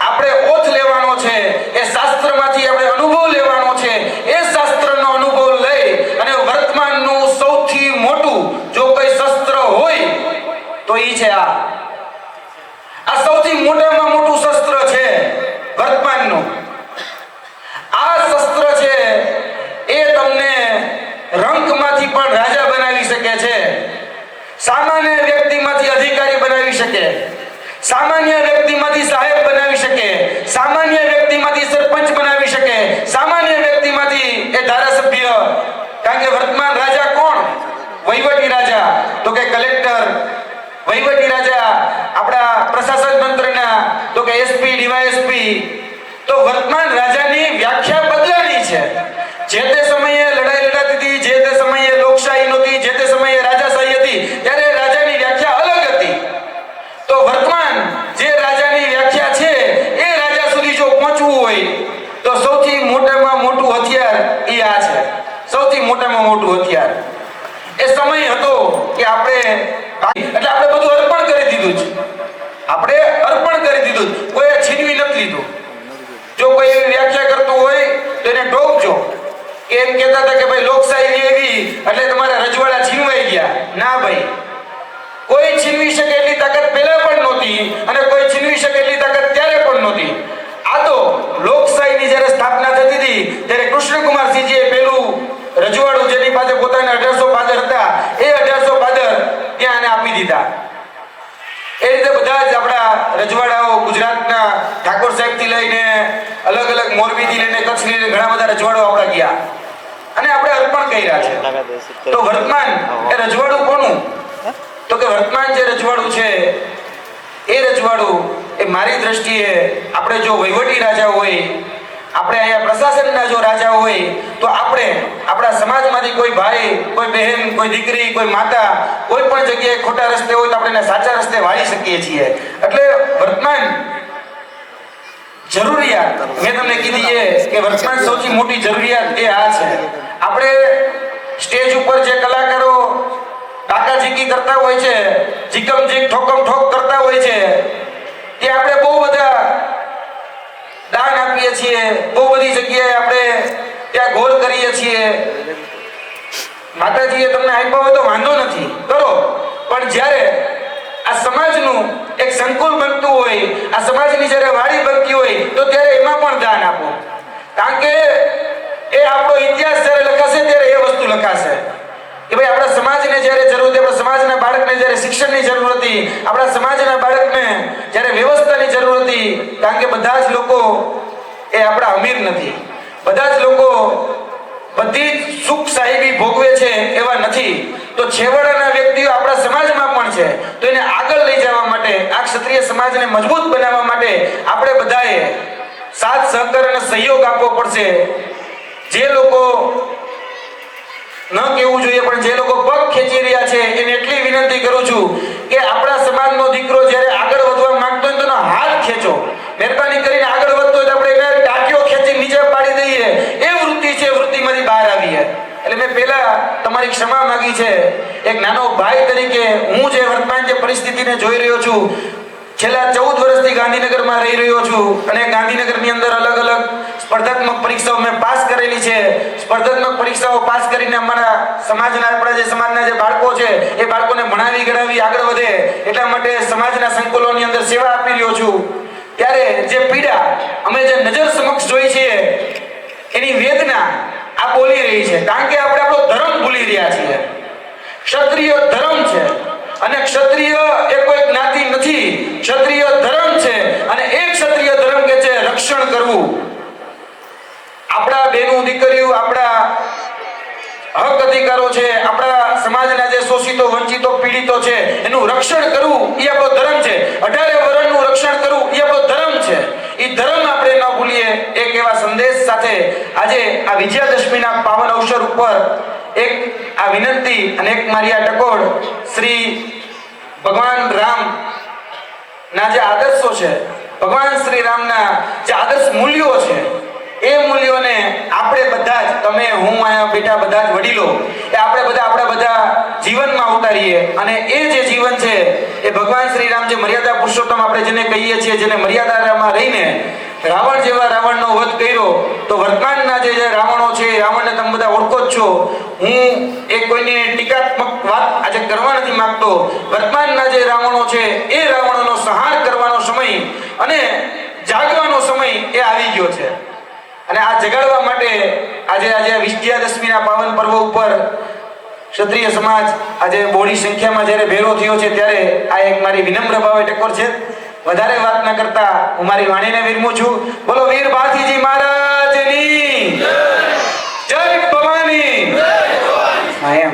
આપણે ઓથ લેવાનો છે, એ શાસ્ત્રમાંથી આપણે અનુભવ લેવાનો છે. એ શાસ્ત્રનો અનુભવ લઈ અને વર્તમાનનું સૌથી મોટું જો કોઈ શસ્ત્ર હોય તો ઈ છે આ સૌથી મોટામાં મોટું શસ્ત્ર છે વર્તમાનનું. આ શસ્ત્ર છે એ તમને રંકમાંથી પણ રાજા બનાવી શકે છે, સામાન્ય વ્યક્તિમાંથી અધિકારી બનાવી શકે, સામાન્ય વ્યક્તિમાંથી સાહેબ બનાવી શકે, સામાન્ય વ્યક્તિમાંથી સરપંચ બનાવી શકે, સામાન્ય વ્યક્તિમાંથી એ ધારાસભ્ય. કારણ કે વર્તમાન રાજા કોણ? વહીવટી રાજા, તો કે કલેક્ટર. વહીવટી રાજા આપણા પ્રશાસન તંત્રના તો કે એસપી, ડીવાયએસપી. તો વર્તમાન રાજાની વ્યાખ્યા બદલાની છે. જે તે સમયે લડાઈ લડાતી હતી, જે તે સમયે લોકશાહી નહોતી, જે તે સમયે રાજાશાહી હતી, ત્યારે રાજાની વ્યાખ્યા અલગ હતી. તો વર્તમાન જે રાજાની વ્યાખ્યા છે એ રાજા સુધી જો પહોંચવું હોય તો સૌથી મોટામાં મોટું હથિયાર એ આ છે. સૌથી મોટામાં મોટું હથિયાર એ સમય હતો કે આપણે બધું અર્પણ કરી દીધું છે. આપણે અર્પણ કરી દીધું, કોઈ છીનવી નથી લીધું. જો કોઈ એવી વ્યાખ્યા કરતું હોય તો એને ટોકજો. એમ કહેતા હતા કે ભાઈ લોકશાહી એવી એટલે તમારા રજવાડા છીનવાઈ ગયા. ના ભાઈ, કોઈ છીનવી શકે એટલી તાકાત પહેલા પણ નહોતી અને કોઈ છીનવી શકે એટલી તાકાત ત્યારે પણ નહોતી. આ તો લોકશાહીની જ્યારે સ્થાપના થતી હતી ત્યારે કૃષ્ણકુમારસિંહજીએ પેલું રજવાડું જેની પાસે પોતાના 1800 પાદર હતા એ 1800 પાદર ત્યાં આપી દીધા. એ રીતે બધા જ આપણા રજવાડાઓ ગુજરાતના ઠાકોર સાહેબથી લઈને અલગ અલગ મોરબીથી લઈને કચ્છથી લઈને ઘણા બધા રજવાડો આપણા ગયા અને આપણે અર્પણ કર્યા છે. તો વર્તમાન એ રજવાડું કોનું? તો કે વર્તમાન જે રજવાડું છે એ રજવાડું એ મારી દ્રષ્ટિએ આપણે જો વહીવટી રાજા હોય, આપણે અહીંયા પ્રશાસનના જો રાજા હોય તો આપણે આપણા સમાજમાંથી કોઈ ભાઈ, કોઈ બહેન, કોઈ દીકરી, કોઈ માતા કોઈ પણ જગ્યાએ ખોટા રસ્તે હોય તો આપણે એને સાચા રસ્તે વાળી શકીએ છીએ. એટલે વર્તમાન જરૂરિયાત મેં તમને કીધી કે વર્તમાન સૌથી મોટી જરૂરિયાત એ આ છે. આપણે સ્ટેજ ઉપર જે કલાકારો ટાકાઝીકી કરતા હોય છે, જીકમ જીક ઠોકમ ઠોક કરતા હોય છે, તે આપણે બહુ બધા દાન આપીએ છીએ, બહુ બધી જગ્યાએ આપણે ત્યાં ગોળ કરીએ છીએ. માતાજીએ તમને આપ્યા હોય તો વાંધો નથી, કરો. પણ જ્યારે આ સમાજનું એક સંકુલ બનતું હોય, આ સમાજની જ્યારે વાડી બનતી હોય તો ત્યારે એમાં પણ દાન આપો. કારણ કે એ આપણો ઇતિહાસ જ્યારે લખાશે ત્યારે એ વસ્તુ લખાશે કે ભાઈ આપણા સમાજને જ્યારે જરૂર હતી, આપણા સમાજના બાળકને જ્યારે શિક્ષણની જરૂર હતી, આપણા સમાજના બાળકને જ્યારે વ્યવસ્થાની જરૂર હતી. કારણ કે બધા જ લોકો એ આપણા અમીર નથી, બધા જ લોકો બધી સુખ સાહેબી ભોગવે છે એવા નથી. તો છેવાડાના વ્યક્તિઓ આપણા સમાજમાં પણ છે. તો એને આગળ લઈ જવા માટે, આ ક્ષત્રિય સમાજને મજબૂત બનાવવા માટે આપણે બધાએ સાથ સહકાર અને સહયોગ આપવો પડશે. જે લોકો ન કહેવું જોઈએ પણ જે લોકો પગ ખેંચી રહ્યા છે એને એટલી વિનંતી કરું છું કે આપણા સમાજનો દીકરો જ્યારે આગળ વધવા માંગતો હોય તો એનો હાથ ખેંચો. મહેરબાની કરીને આગળ વધતો હોય તો આપણે એને ટાંકીઓ ખેંચી નીચે પાડી દઈએ. એ વૃત્તિ છે, વૃત્તિમાંથી બહાર આવીએ. એટલે મેં પહેલા તમારી ક્ષમા માંગી છે. એક નાનો ભાઈ તરીકે હું જે વર્તમાન જે પરિસ્થિતિને જોઈ રહ્યો છું, છેલ્લા 14 વર્ષથી ગાંધીનગરમાં રહી રહ્યો છું અને ગાંધીનગરની અંદર અલગ અલગ સ્પર્ધાત્મક પરીક્ષાઓ મેં પાસ કરેલી છે. સ્પર્ધાત્મક પરીક્ષાઓ પાસ કરીને અમારા સમાજના, આપણા જે સમાજના જે બાળકો છે એ બાળકોને ભણાવી ગણાવી આગળ વધે એટલા માટે સમાજના સંકુલોની અંદર સેવા આપી રહ્યો છું. ત્યારે જે પીડા અમે જે નજર સમક્ષ જોઈ છે એની વેદના આ બોલી રહી છે. કારણ કે આપણે આપણો ધર્મ ભૂલી રહ્યા છીએ. ક્ષત્રિય ધર્મ છે અને ક્ષત્રિય એ કોઈ જ્ઞાતિ નથી, ક્ષત્રિય ધર્મ છે. અને એ ક્ષત્રિય ધર્મ કે છે રક્ષણ કરવું. આપણા બેનું દીકરીઓ, આપણા હક અધિકારો છે, આપણા સમાજના જે શોષિતો, વંચિતો, પીડિતો છે એનું રક્ષણ કરવું એ આપણો ધર્મ છે. 18 વર્ષનું રક્ષણ કરવું એ આપણો ધર્મ છે. એ ધર્મ આપણે ન ભૂલીએ. એક એવા સંદેશ સાથે આજે આ વિજયાદશમીના પાવન અવસર ઉપર એક આ વિનંતી અને એક મારી આ ટકોર શ્રી ભગવાન રામ ના જે આદર્શો છે, ભગવાન શ્રી રામના જે આદર્શ મૂલ્યો છે, એ મૂલ્યોને આપણે બધા જ, તમે, હું, અહીંયા બેઠા બધા જ વડીલો, એ આપણે બધા આપણા બધા જીવનમાં ઉતારીએ. અને એ જે જીવન છે એ ભગવાન શ્રી રામ જે મર્યાદા પુરુષોત્તમ આપણે જેને કહીએ છીએ, જેને મર્યાદામાં રહીને રાવણ જેવા રાવણનો વધ કર્યો, તો વર્તમાનના જે રાવણો છે, રાવણને તમે બધા ઓળખો જ છો. હું એક કોઈની ટીકાત્મક વાત આજે કરવા નથી માંગતો. વર્તમાનના જે રાવણો છે એ રાવણોનો સંહાર કરવાનો સમય અને જાગવાનો સમય એ આવી ગયો છે. અને આ જગાડવા માટે આજે વિજયાદશમીના પાવન પર્વ ઉપર ક્ષત્રિય સમાજ આજે બોડી સંખ્યામાં જ્યારે ભેગો થયો છે, ત્યારે આ એક મારી વિનમ્ર ભાવે ટકોર છે. વધારે વાત ન કરતા હું મારી વાણીને વિરમું છું. બોલો વીર ભાથીજી મહારાજની જય ભવાની. હા, એમ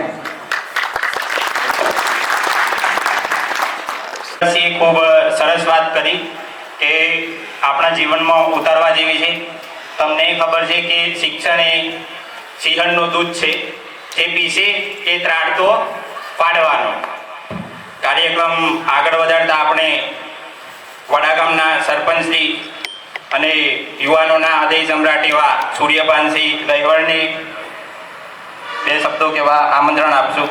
ખૂબ સરસ વાત કરી કે આપણા જીવનમાં ઉતારવા જેવી છે. તમને ખબર છે કે શિક્ષણ એ સિંહણનું દૂધ છે, જે પીશે એ ત્રાટતો પાડવાનો. કાર્યક્રમ આગળ વધારતા આપણે વડાગામના સરપંચશ્રી અને યુવાનોના આદય સમ્રાટ એવા સૂર્યપાનસિંહ દહીવળને 2 શબ્દો કહેવા આમંત્રણ આપશું.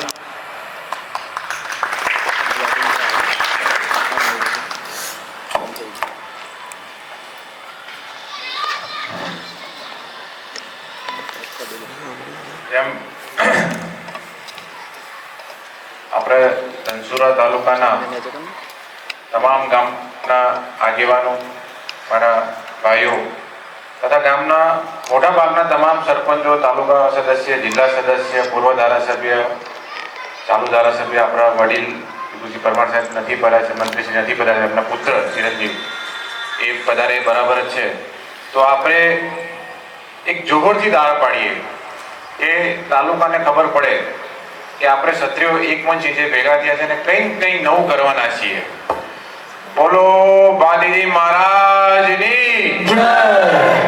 આપણે ધનસુરા તાલુકાના તમામ ગામના આગેવાનો, મારા ભાઈઓ તથા ગામના મોટાભાગના તમામ સરપંચો, તાલુકા સદસ્ય, જિલ્લા સદસ્ય, પૂર્વ ધારાસભ્ય, ચાલુ ધારાસભ્ય, આપણા વડીલ વિભૂતિ પરમાર સાહેબ નથી પધાર્યા છે, મંત્રીશ્રી નથી પધાર્યા, એમના પુત્ર ચિરંજીવ એ પધારે બરાબર જ છે. તો આપણે એક જોહરથી દાળ પાડીએ કે તાલુકાને ખબર પડે કે આપણે ક્ષત્રિયો એક મંચ નીચે ભેગા થયા છે અને કંઈ નવું કરવાના છીએ. બોલો ભાતીજી મહારાજની જય.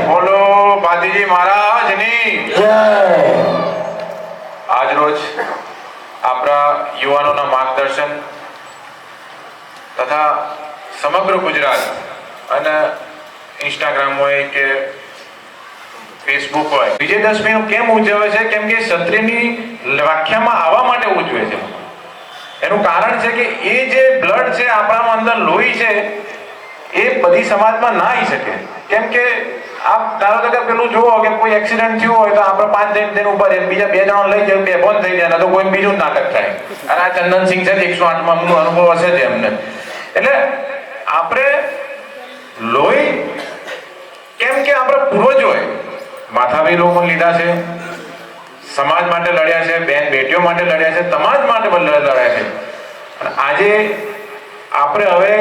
બોલો ભાતીજી મહારાજની જય. આજ રોજ આપણા યુવાનોના માર્ગદર્શન તથા સમગ્ર ગુજરાત અને ઇન્સ્ટાગ્રામ હોય કે ફેસબુક હોય, વિજયદશમીનું કેમ ઉજવે છે? કેમ કે ક્ષત્રિયની વ્યાખ્યામાં આવવા માટે ઉજવે છે. એનું કારણ છે કે એ જે બ્લડ છે આપણામાં અંદર લોહી છે એ બધી સમાજમાં ના આવી શકે. કેમ કે આપ ધારો કે પેલું જુઓ કે કોઈ એક્સિડન્ટ થયું હોય તો આપણે 5 જણ ઉભા રહે, બીજા 2 જણા લઈ જાય, 2 બંધ થઈ જાય, તો કોઈ બીજું નાટક થાય. અને આ ચંદનસિંહ છે 108માં અનુભવ હશે જ એમને. એટલે આપણે લોહી, કેમ કે આપણે પૂર્વજોએ માથાભાઈ લોકો લીધા છે, સમાજ માટે લડ્યા છે, બેન બેટીઓ માટે લડ્યા છે, સમાજ માટે લડ્યા છે. અને આજે આપણે હવે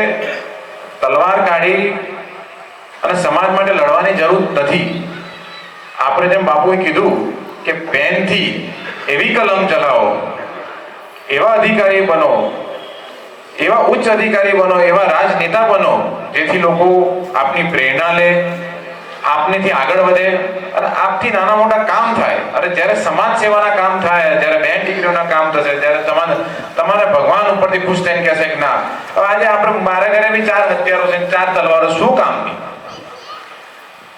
તલવાર કાઢી અને સમાજ માટે લડવાની જરૂર નથી. આપણે જેમ બાપુએ કીધું કે પેનથી એવી કલમ ચલાવો, એવા અધિકારી બનો, એવા ઉચ્ચ અધિકારી બનો, એવા રાજનેતા બનો જેથી લોકો આપની પ્રેરણા લે, આપનેથી આગળ વધે અને આપથી નાના મોટા કામ થાય. અને જ્યારે સમાજ સેવાના કામ થાય, જ્યારે બેન દીકરીઓના કામ થશે, ત્યારે તમારે ભગવાન ઉપરથી ખુશ થઈને કહેશે કે ના, હવે આજે આપણે, મારા ઘરે બી 4 હથિયારો છે, 4 તલવારો, શું કામની?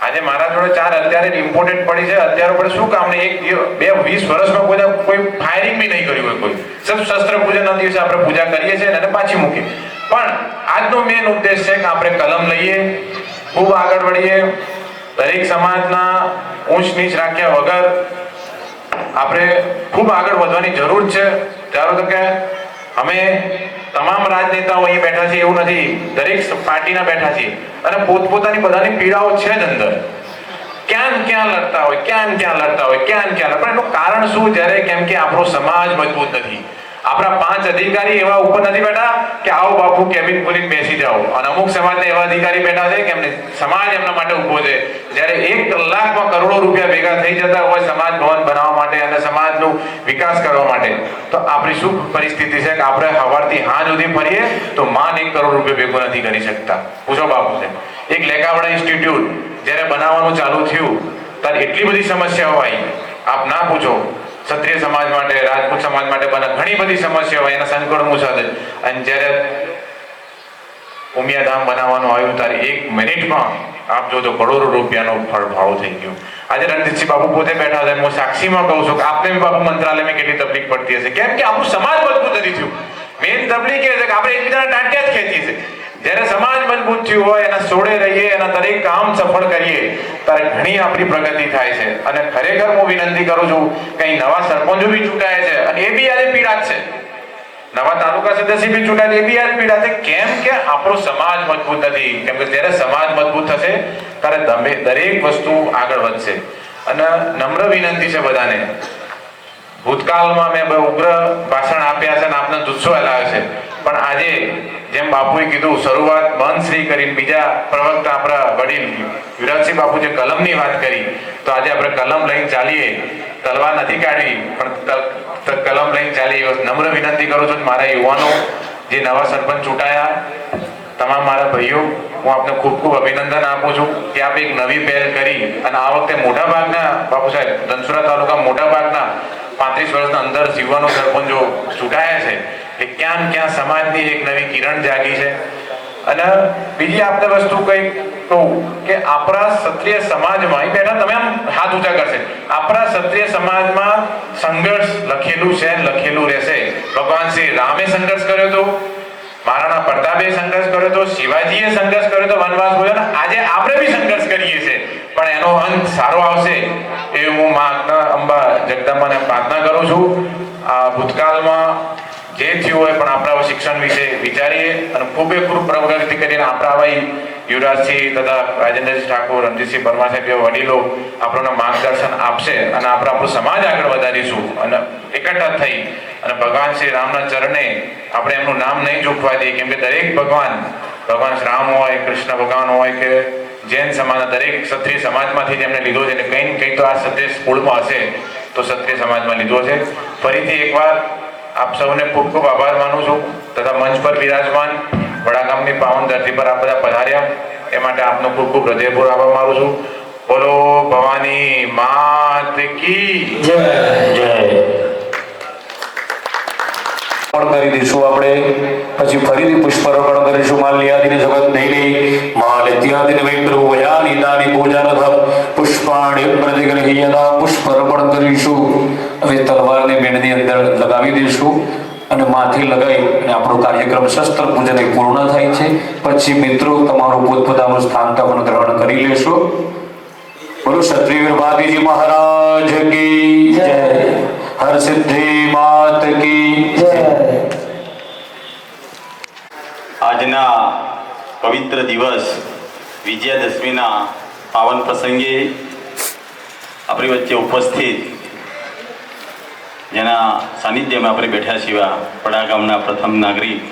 આજે મારા જોડે 4 હથિયાર ઇમ્પોર્ટન્ટ પડી છે, હથિયારો પર શું કામ નહીં? 20 વર્ષમાં કોઈ ફાયરિંગ બી નહીં કર્યું હોય. કોઈ સબ શસ્ત્ર પૂજનના દિવસે આપણે પૂજા કરીએ છીએ અને પાછી મૂકીએ. પણ આજનો મેન ઉદ્દેશ છે કે આપણે કલમ લઈએ, ખૂબ આગળ વધીએ, દરેક સમાજના ઊંચ નીચ રાખ્યા વગર આપણે ખૂબ આગળ વધવાની જરૂર છે. ધારો કે અમે તમામ રાજનેતાઓ અહીં બેઠા છીએ એવું નથી, દરેક પાર્ટીના બેઠા છીએ અને પોતપોતાની બધાની પીડાઓ છે જ અંદર. ક્યાં લડતા હોય, ક્યાં લડતા હોય. પણ એનું કારણ શું? જ્યારે કેમ કે આપણો સમાજ મજબૂત નથી, આપણા 5 અધિકારી એવા ઉપર નથી બેઠા કે આવો બાપુ કેબિન ખોલીને બેસી જાઓ, અને અમુક સમાજના એવા અધિકારી બેઠા છે કે એમને સમાજ એમના માટે ઊભો છે. જ્યારે 1 કલાકમાં કરોડો રૂપિયા ભેગા થઈ જતા હોય સમાજ ભવન બનાવવા માટે અને સમાજનો વિકાસ કરવા માટે, તો આપણી શું પરિસ્થિતિ છે કે આપણે સવારથી સાંજ સુધી ફરીએ તો માન 1 કરોડ રૂપિયા ભેગો નથી કરી શકતા. પૂછો બાપુ છે. એક લેખાવડા ઇન્સ્ટિટ્યૂટ જ્યારે બનાવવાનું ચાલુ થયું ત્યારે એટલી બધી સમસ્યાઓ આવી, આપ ના પૂછો. ક્ષત્રિય સમાજ માટે, રાજપૂત સમાજ માટે ઘણી બધી સમસ્યાઓ એના સંકળો સાથે, અને જ્યારે ઉમિયાધામ બનાવવાનું આવ્યું ત્યારે 1 મિનિટમાં આપ જો તો કરોડો રૂપિયાનો ભાવ થઈ ગયો. આજે રણજીતસિંહ બાપુ પોતે બેઠા છે, હું સાક્ષીમાં કહું છું કે આપને બી બાપુ મંત્રાલયમાં કેટલી તકલીફ પડતી હશે, કેમ કે આપણું સમાજ મજબૂત નથી થયું. મેઇન તકલીફ એ છે કે આપણે એકબીજાના ટાંટ્યા જ ખેંચીએ છીએ. જ્યારે સમાજ મજબૂત થયું હોય, એના સોડે રહીએ, એના દરેક કામ સફળ કરીએ ત્યારે ઘણી આપણી પ્રગતિ થાય છે. અને ખરેખર હું વિનંતી કરું છું કે અહીં નવા સરપંચો બી ચૂંટાય છે, અને એ બી આજે પીડા જ છે. નવા તાલુકા સદસ્ય બી ચૂંટાય, એ બી આજ પીડા છે. કેમ કે આપણો સમાજ મજબૂત નથી. કેમ કે જ્યારે સમાજ મજબૂત થશે ત્યારે દરેક વસ્તુ આગળ વધશે. અને નમ્ર વિનંતી છે બધાને, ભૂતકાળમાં મેં ઉગ્ર ભાષણ આપ્યા છે અને આપને જુસ્સો હલાવ્યો છે, પણ આજે જેમ બાપુએ કીધું શરૂઆત બંધશ્રી કરીને બીજા પ્રવક્તા આપણા વડીલ યુવરાજસિંહ બાપુ જે કલમની વાત કરી, તો આજે આપણે કલમ લઈને ચાલીએ. તલવાર નથી કાઢવી, પણ કલમ લઈને ચાલીએ. નમ્ર વિનંતી કરું છું મારા યુવાનો જે નવા સરપંચ ચૂંટાયા, તમામ મારા ભાઈઓ, હું આપને ખૂબ ખૂબ અભિનંદન આપું છું કે આપ એક નવી પહેલ કરી અને આ વખતે મોટા ભાગના બાપુ સાહેબ ધનસુરા તાલુકા મોટા ભાગના 35 વર્ષના અંદર યુવાનો સરપંચો ચૂંટાયા છે. કે ક્યાં ક્યાં સમાજની એક નવી કિરણ જાગી છે. અને બીજી આપણે વસ્તુ કઈ કહું કે આપણા ક્ષત્રિય સમાજમાં અહીં બેઠા તમે આમ હાથ ઊંચા કરશે, આપણા ક્ષત્રિય સમાજમાં સંઘર્ષ લખેલું છે, લખેલું રહેશે. ભગવાન શ્રી રામે સંઘર્ષ કર્યો હતો, મહારાણા પ્રતાપે સંઘર્ષ કર્યો હતો, શિવાજીએ સંઘર્ષ કર્યો હતો, વનવાસ ભોજન. આજે આપણે બી સંઘર્ષ કરીએ છીએ, પણ એનો અંત સારો આવશે એ હું મા અંબા જગદંબાને પ્રાર્થના કરું છું. આ ભૂતકાળમાં જે થયું હોય પણ આપણે શિક્ષણ વિશે વિચારીએ અને ખૂબ પ્રગતિ કરીને આપણા આવા યુવરાજસિંહ તથા રાજેન્દ્રસિંહ ઠાકોર, રણજીતસિંહ પરમાર સાહેબ જેવા વડીલો આપણને માર્ગદર્શન આપશે અને આપણે આપણો સમાજ આગળ વધારીશું. અને એકઠા થઈ અને ભગવાન શ્રી રામના ચરણે આપણે એમનું નામ નહીં ચૂકવા દઈએ, કેમ કે દરેક ભગવાન શ્રી રામ હોય, કૃષ્ણ ભગવાન હોય કે જૈન સમાજના દરેક ક્ષત્રિય સમાજમાંથી જેમને લીધો છે, એટલે કંઈ ને કંઈ તો આ ક્ષત્રિય સ્કૂલમાં હશે તો ક્ષત્રિય સમાજમાં લીધો છે. ફરીથી એકવાર આપ સૌને ખૂબ ખૂબ આભાર માનું છું. તથા મંચ પર વિરાજમાન વડાગામની પાવન ધરતી પર આપ બધા પધાર્યા એ માટે આપનો ખૂબ ખૂબ હૃદયપૂર્વક આભાર માનું છું. બોલો ભવાની માત કી જય. કરી દઈશું આપણે, પછી ફરીથી પુષ્પારોપણ કરીશું. માલ્યાદિને જગત નૈલી માલ્યાદિને વૈપ્રભુ વયાની દાની પૂજારથમ પુષ્પાણિ પ્રતિગ્રહ્યતા પુષ્પારોપણ કરીશું. હવે તલવારને બેડની અંદર લગાવી દઈશું અને માથે લગાવી અને આપણો કાર્યક્રમ શસ્ત્ર પૂજન પૂર્ણ થાય છે. પછી મિત્રો તમારું પોતપોતાનું સ્થાન તમે ગ્રહણ કરી લેશો. બોલો ક્ષત્રિય બાદીજી મહારાજ કી જય. હર સિદ્ધિ માત કી જય. આજના પવિત્ર દિવસ વિજયાદશમીના પાવન પ્રસંગે આપણી વચ્ચે ઉપસ્થિત જેના સાનિધ્યમાં આપણે બેઠા છીએ પડા ગામના પ્રથમ નાગરિક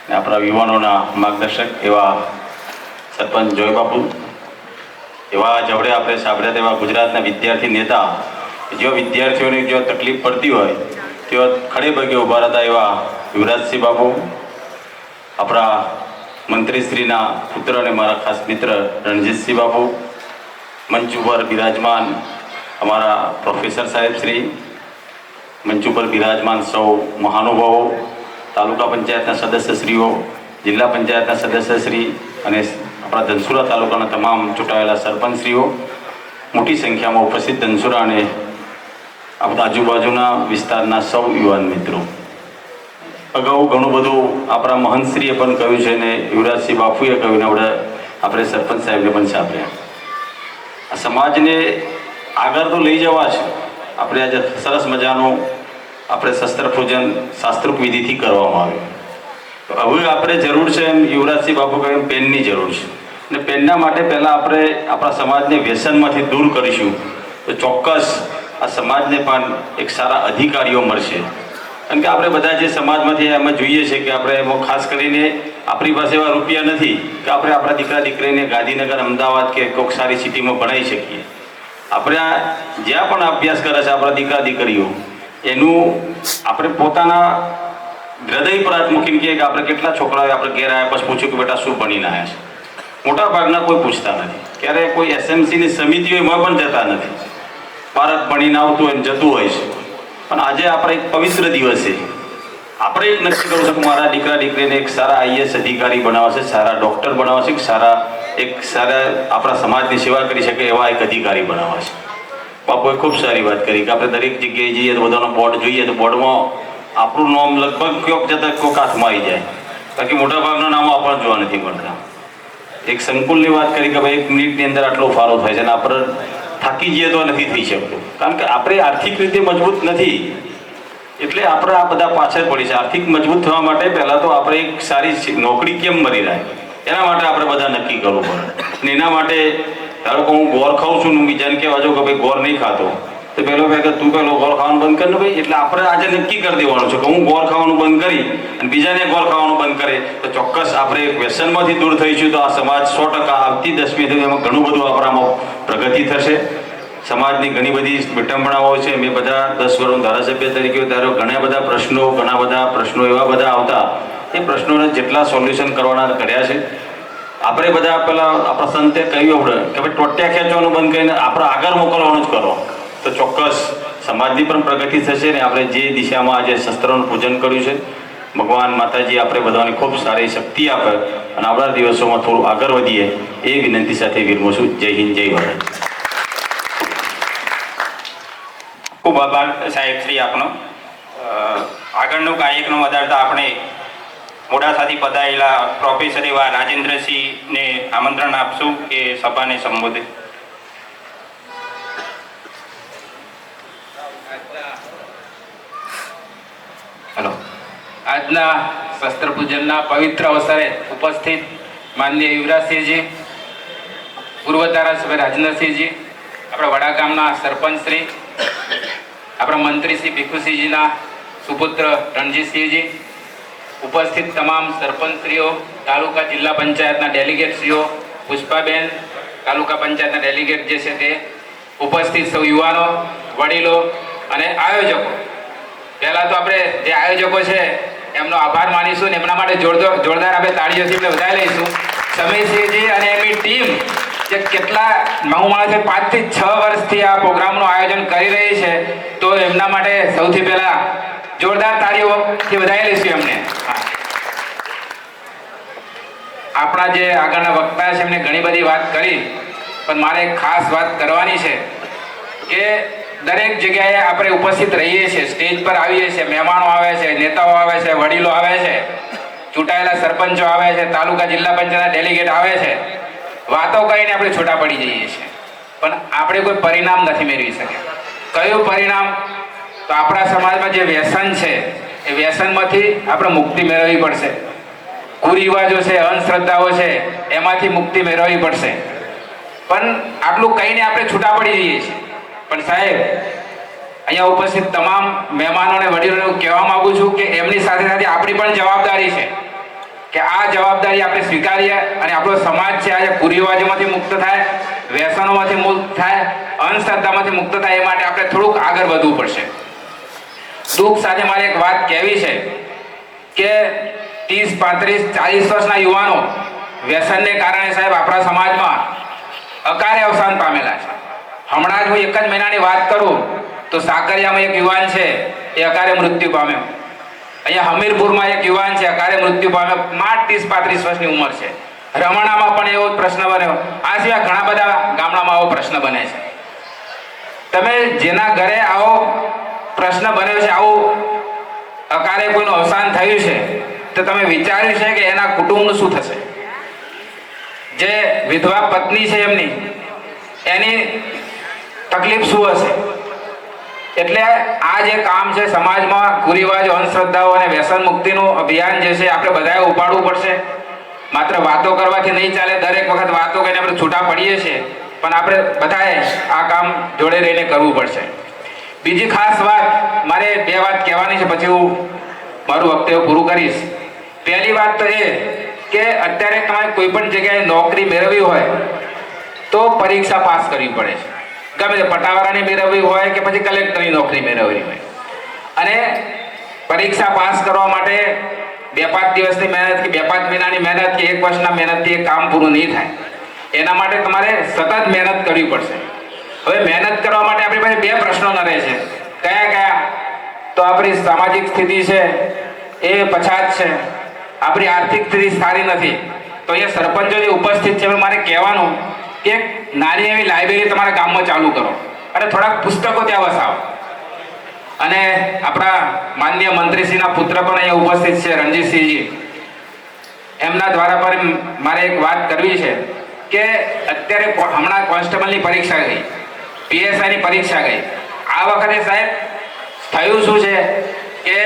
અને આપણા યુવાનોના માર્ગદર્શક એવા સરપંચ જોયબાપુ, એવા જવડે આપણે સાંભળ્યા તેવા ગુજરાતના વિદ્યાર્થી નેતા, જો વિદ્યાર્થીઓને જો તકલીફ પડતી હોય તેઓ ખડે પગે ઊભા રહેતા એવા યુવરાજસિંહ બાપુ, આપણા મંત્રીશ્રીના પુત્ર અને મારા ખાસ મિત્ર રણજીતસિંહ બાપુ, મંચ ઉપર બિરાજમાન અમારા પ્રોફેસર સાહેબ શ્રી, મંચ ઉપર બિરાજમાન સૌ મહાનુભાવો, તાલુકા પંચાયતના સદસ્યશ્રીઓ, જિલ્લા પંચાયતના સદસ્યશ્રી અને આપણા ધનસુરા તાલુકાના તમામ ચૂંટાયેલા સરપંચશ્રીઓ, મોટી સંખ્યામાં ઉપસ્થિત ધનસુરા અને આપણા આજુબાજુના વિસ્તારના સૌ યુવાન મિત્રો. અગાઉ ઘણું બધું આપણા મહંતશ્રીએ પણ કહ્યું છે અને યુવરાજસિંહ બાપુએ કહ્યું ને આપણે સરપંચ સાહેબને પણ સાંભળ્યા. આ સમાજને આગળ તો લઈ જવા છે. આપણે આજે સરસ મજાનું આપણે શસ્ત્ર પૂજન શાસ્ત્રોક્ત વિધિથી કરવામાં આવ્યું. હવે આપણે જરૂર છે એમ યુવરાજસિંહ બાપુ કહ્યું પેનની જરૂર છે, અને પેનના માટે પહેલાં આપણે આપણા સમાજને વ્યસનમાંથી દૂર કરીશું તો ચોક્કસ આ સમાજને પણ એક સારા અધિકારીઓ મળશે કારણ કે આપણે બધા જે સમાજમાંથી એમાં જોઈએ છે કે આપણે એમાં ખાસ કરીને આપણી પાસે એવા રૂપિયા નથી કે આપણે આપણા દીકરા દીકરીને ગાંધીનગર, અમદાવાદ કે કોઈક સારી સિટીમાં ભણાવી શકીએ. આપણે જ્યાં પણ અભ્યાસ કરે છે આપણા દીકરા દીકરીઓ, એનું આપણે પોતાના હૃદય પર હાથ મૂકીને કહીએ કે આપણે કેટલા છોકરાઓએ આપણે ઘેર આવ્યા પછી પૂછ્યું કે બેટા શું ભણીને આવ્યા છે. મોટા ભાગના કોઈ પૂછતા નથી. ક્યારે કોઈ એસએમસીની સમિતિઓમાં પણ જતા નથી. ભારત ભણીને આવતું હોય ને જતું હોય છે. પણ આજે આપણે એક પવિત્ર દિવસે આપણે એક નક્કી કરવું છે કે મારા દીકરા દીકરીને એક સારા આઈએએસ અધિકારી બનાવવા છે, સારા ડૉક્ટર બનાવવા છે, સારા આપણા સમાજની સેવા કરી શકે એવા એક અધિકારી બનાવવા છે. બાપુએ ખૂબ સારી વાત કરી કે આપણે દરેક જગ્યાએ જઈએ તો બધાનો બોર્ડ જોઈએ તો બોર્ડમાં આપણું નામ લગભગ ક્યોક જતાં કોઈક હાથમાં આવી જાય, બાકી મોટાભાગના નામો આપણને જોવા નથી મળતા. એક સંકુલની વાત કરી કે ભાઈ 1 મિનિટની અંદર આટલો ફાળો થાય છે અને આપણે થાકી જઈએ તો નથી થઈ શકતું, કારણ કે આપણે આર્થિક રીતે મજબૂત નથી. એટલે આપણે આ બધા પાછળ પડી છે. આર્થિક મજબૂત થવા માટે પહેલાં તો આપણે એક સારી નોકરી કેમ મળી રહે એના માટે આપણે બધા નક્કી કરવું પડે. અને એના માટે ધારો કે હું ગોળ ખાઉં છું ને બીજાને કહેવા જાઉં કે ભાઈ ગોળ નહીં ખાતો તો પહેલો કે તું પહેલો ગોળ ખાવાનું બંધ કર ને ભાઈ. એટલે આપણે આજે નક્કી કરી દેવાનું છે કે હું ગોળ ખાવાનું બંધ કરી અને બીજાને ગોળ ખાવાનું બંધ કરે તો ચોક્કસ આપણે વ્યસનમાંથી દૂર થઈશું તો આ સમાજ 100% આવતી 10મી એમાં ઘણું બધું આપણામાં પ્રગતિ થશે. સમાજની ઘણી બધી વિટંબણાઓ છે. મેં બધા 10 વર્ષ ધારાસભ્ય તરીકે ધારો ઘણા બધા પ્રશ્નો એવા બધા આવતા, એ પ્રશ્નોને જેટલા સોલ્યુશન કરવાના કર્યા છે. આપણે બધા પેલા આપણા સંતે કહ્યું આપણે કે ભાઈ ટોટિયા ખેંચવાનું બંધ કરીને આપણે આગળ મોકલવાનું જ કરો તો ચોક્કસ સમાજની પણ પ્રગતિ થશે. ને આપણે જે દિશામાં આજે શસ્ત્રોનું પૂજન કર્યું છે, ભગવાન માતાજી આપણે બધાને ખૂબ સારી શક્તિ આપે અને આવનારા દિવસોમાં થોડું આગળ વધીએ એ વિનંતી સાથે વિરમું છું. જય હિન્દ, જય ભારત. ખૂબ આભાર સાહેબ શ્રી આપનો. આગળનું કાર્યક્રમ વધારતા આપણે મોડાસાથી પધારેલા પ્રોફેસર એવા રાજેન્દ્રસિંહને આમંત્રણ આપશું કે સભાને સંબોધે. હેલો. આજના શસ્ત્ર પૂજનના પવિત્ર અવસરે ઉપસ્થિત માનનીય યુવરાજસિંહજી, પૂર્વ ધારાસભ્ય રાજેન્દ્રસિંહજી, આપણા વડા ગામના સરપંચ શ્રી, આપણા મંત્રી શ્રી ભીખુસિંહજીના સુપુત્ર રણજીતસિંહજી, ઉપસ્થિત તમામ સરપંચશ્રીઓ, તાલુકા જિલ્લા પંચાયતના ડેલિગેટશ્રીઓ, પુષ્પાબેન, તાલુકા પંચાયતના ડેલિગેટ જે છે તે, ઉપસ્થિત સૌ યુવાનો, વડીલો અને આયોજકો. પહેલાં તો આપણે જે આયોજકો છે એમનો આભાર માનીશું ને એમના માટે જોરદાર આપણે તાળીઓથી આપણે વધારી લઈશું. સમીરસિંહજી અને એમની ટીમ જે કેટલા હું માનું છું 5 થી 6 વર્ષથી આ પ્રોગ્રામનું આયોજન કરી રહી છે, તો એમના માટે સૌથી પહેલા જોરદાર તાળીઓથી વધારી લઈશું એમને. આપણા જે આગળના વક્તા છે એમને ઘણી બધી વાત કરી, પણ મારે એક ખાસ વાત કરવાની છે કે દરેક જગ્યાએ આપણે ઉપસ્થિત રહીએ છીએ, સ્ટેજ પર આવીએ છીએ, મહેમાનો આવે છે, નેતાઓ આવે છે, વડીલો આવે છે, ચૂંટાયેલા સરપંચો આવે છે, તાલુકા જિલ્લા પંચાયતના ડેલિગેટ આવે છે, વાતો કરીને આપણે છૂટા પડી જઈએ છીએ, પણ આપણે કોઈ પરિણામ નથી મેળવી શક્યા. કયું પરિણામ? તો આપણા સમાજમાં જે વ્યસન છે એ વ્યસનમાંથી આપણે મુક્તિ મેળવવી પડશે. કુરિવાજો છે, અંધશ્રદ્ધાઓ છે, એમાંથી મુક્તિ મેળવવી પડશે. પણ આટલું કહીને આપણે છૂટા પડી જઈએ છીએ. પણ સાહેબ, અહીંયા ઉપસ્થિત તમામ મહેમાનોને વડીલોને કહેવા માંગુ છું કે એમની સાથે સાથે આપણી પણ જવાબદારી છે કે આ જવાબદારી આપણે સ્વીકારીએ અને આપણો સમાજ છે આજે કુરિવાજોમાંથી મુક્ત થાય, વ્યસનોમાંથી મુક્ત થાય, અંધશ્રદ્ધામાંથી મુક્ત થાય. એ માટે આપણે થોડુંક આગળ વધવું પડશે. દુઃખ સાથે મારે એક વાત કહેવી છે કે 30, 35, 40 વર્ષના યુવાનો વ્યસનને કારણે સાહેબ આપણા સમાજમાં અકાળે અવસાન પામેલા છે. હમણાં જ હું 1 જ મહિનાની વાત કરું તો સાકરિયામાં એક યુવાન છે એ અકાળે મૃત્યુ પામ્યો. અહીંયા હમીરપુરમાં એક યુવાન છે અકાળે મૃત્યુ પામ્યો, માત્ર 30-35 વર્ષની ઉંમર છે. રમણામાં પણ એવો પ્રશ્ન બન્યો. આ સિવાય ઘણા બધા ગામડામાં આવો પ્રશ્ન બને છે. તમે જેના ઘરે આવો પ્રશ્ન બન્યો છે, આવું અકાળે કોઈનું અવસાન થયું છે, તો તમે વિચાર્યું છે કે એના કુટુંબનું શું થશે? જે વિધવા પત્ની છે એની તકલીફ શું હશે? એટલે આ જે કામ છે સમાજમાં કુરિવાજો, અંધશ્રદ્ધાઓ અને વ્યસન મુક્તિનું અભિયાન જે છે આપણે બધાએ ઉપાડવું પડશે. માત્ર વાતો કરવાથી નહીં ચાલે. દરેક વખત વાતો કરીને આપણે છૂટા પડીએ છીએ, પણ આપણે બધાએ આ કામ જોડે રહીને કરવું પડશે. બીજી ખાસ વાત મારે 2 વાત કહેવાની છે, પછી હું મારું વક્તવ્ય પૂરું કરીશ. પહેલી વાત તો એ કે અત્યારે તમારે કોઈ પણ જગ્યાએ નોકરી મેળવવી હોય તો પરીક્ષા પાસ કરવી પડે છે. ગમે તે પટાવાળાની મેળવવી હોય કે પછી કલેક્ટરની નોકરી મેળવવી હોય, અને પરીક્ષા પાસ કરવા માટે 2-5 દિવસની મહેનત કે 2-5 મહિનાની મહેનત કે 1 વર્ષના મહેનતથી એ કામ પૂરું નહીં થાય. એના માટે તમારે સતત મહેનત કરવી પડશે. હવે મહેનત કરવા માટે આપણી પાસે 2 પ્રશ્નો નડે છે. કયા? તો આપણી સામાજિક સ્થિતિ છે એ પછાત છે, આપણી આર્થિક સ્થિતિ સારી નથી. તો અહીંયા સરપંચો જે ઉપસ્થિત છે, મારે કહેવાનું કે નાની એવી લાઇબ્રેરી તમારા ગામમાં ચાલુ કરો અને થોડાક પુસ્તકો ત્યાં વસાવો. અને આપણા માનનીય મંત્રીશ્રીના પુત્ર પણ અહીંયા ઉપસ્થિત છે, રણજીતસિંહજી. એમના દ્વારા પણ મારે એક વાત કરવી છે કે અત્યારે હમણાં કોન્સ્ટેબલની પરીક્ષા ગઈ, પીએસઆઈની પરીક્ષા ગઈ. આ વખતે સાહેબ થયું શું છે કે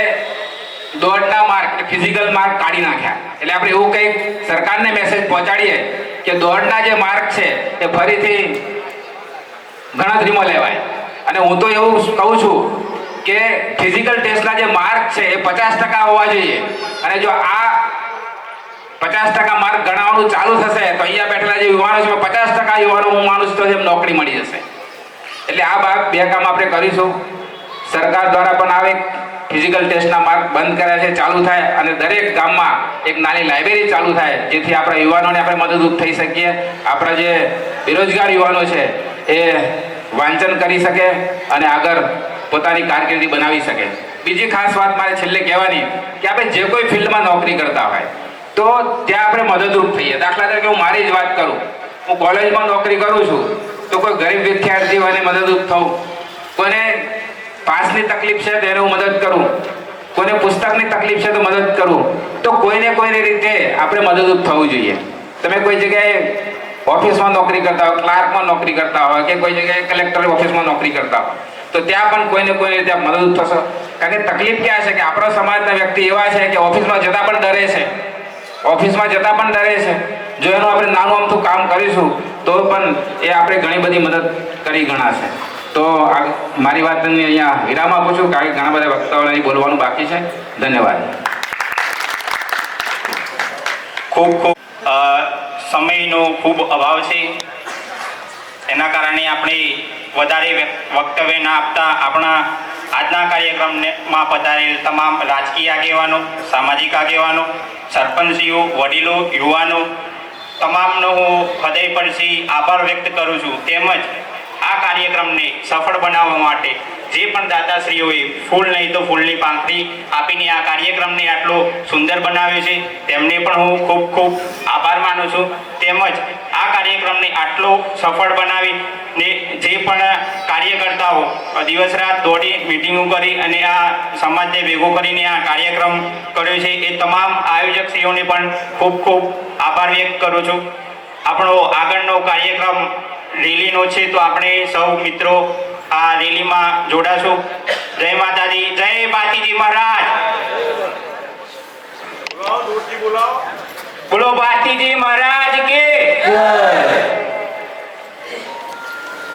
દોડના માર્ક, ફિઝિકલ માર્ક કાઢી નાખ્યા. એટલે આપણે એવું કંઈક સરકારને મેસેજ પહોંચાડીએ કે દોડના જે માર્ક છે એ ફરીથી ગણતરીમાં લેવાય. અને હું તો એવું કહું છું કે ફિઝિકલ ટેસ્ટના જે માર્ક છે એ 50% હોવા જોઈએ. અને જો આ 50% માર્ક ગણાવવાનું ચાલુ થશે તો અહીંયા બેઠેલા જે યુવાનો છે 50% યુવાનો હું માનું છું તો એમ નોકરી મળી જશે. એટલે આ 2 કામ આપણે કરીશું. સરકાર દ્વારા પણ આવે ફિઝિકલ ટેસ્ટના માર્ક બંધ કર્યા છે, ચાલુ થાય, અને દરેક ગામમાં એક નાની લાઇબ્રેરી ચાલુ થાય, જેથી આપણા યુવાનોને આપણે મદદરૂપ થઈ શકીએ. આપણા જે બેરોજગાર યુવાનો છે એ વાંચન કરી શકે અને આગળ પોતાની કારકિર્દી બનાવી શકે. બીજી ખાસ વાત મારે છેલ્લે કહેવાની કે આપણે જે કોઈ ફિલ્ડમાં નોકરી કરતા હોય તો ત્યાં આપણે મદદરૂપ થઈએ. દાખલા તરીકે હું મારી જ વાત કરું, હું કોલેજમાં નોકરી કરું છું તો કોઈ ગરીબ વિદ્યાર્થી હોય એને મદદરૂપ થવું, કોઈને પાસની તકલીફ છે તો એને હું મદદ કરું, કોઈને પુસ્તકની તકલીફ છે તો મદદ કરું. તો કોઈને કોઈને રીતે આપણે મદદરૂપ થવું જોઈએ. તમે કોઈ જગ્યાએ ઓફિસમાં નોકરી કરતા હોય, ક્લાર્કમાં નોકરી કરતા હોય કે કોઈ જગ્યાએ કલેક્ટર ઓફિસમાં નોકરી કરતા હોય તો ત્યાં પણ કોઈને કોઈને રીતે મદદરૂપ થશો. કારણ કે તકલીફ ક્યાં છે કે આપણા સમાજના વ્યક્તિ એવા છે કે ઓફિસમાં જતા પણ ડરે છે. જો એનું આપણે નાનું અમથું કામ કરીશું તો પણ એ આપણે ઘણી બધી મદદ કરી ગણાશે. તો મારી વાતને અહીંયા વિરામ આપું છું, કારણ કે ઘણા બધા વક્તાઓને બોલવાનું બાકી છે. ધન્યવાદ. ખૂબ સમયનો ખૂબ અભાવ છે, એના કારણે આપણે વધારે વક્તવ્ય ના આપતા આપણા આજના કાર્યક્રમમાં પધારેલ તમામ રાજકીય આગેવાનો, સામાજિક આગેવાનો, સરપંચીઓ, વડીલો, યુવાનો તમામનો હું હૃદય પરથી આભાર વ્યક્ત કરું છું. તેમજ આ કાર્યક્રમને સફળ બનાવવા માટે જે પણ દાતાશ્રીઓએ ફૂલ નહીં તો ફૂલની પાંખડી આપીને આ કાર્યક્રમને આટલો સુંદર બનાવ્યો છે તેમને પણ હું ખૂબ ખૂબ આભાર માનું છું. તેમજ આ કાર્યક્રમને આટલો સફળ બનાવીને જે પણ કાર્યકર્તાઓ દિવસ રાત દોડી મિટિંગો કરી અને આ સમાજને ભેગો કરીને આ કાર્યક્રમ કર્યો છે એ તમામ આયોજકશ્રીઓને પણ ખૂબ ખૂબ આભાર વ્યક્ત કરું છું. આપણો આગળનો કાર્યક્રમ રેલીનો છે તો આપણે સૌ મિત્રો આ રેલીમાં જોડાશું. જય માતાજી, જય ભારતીજી મહારાજ. બોલો ભારતીજી મહારાજ કે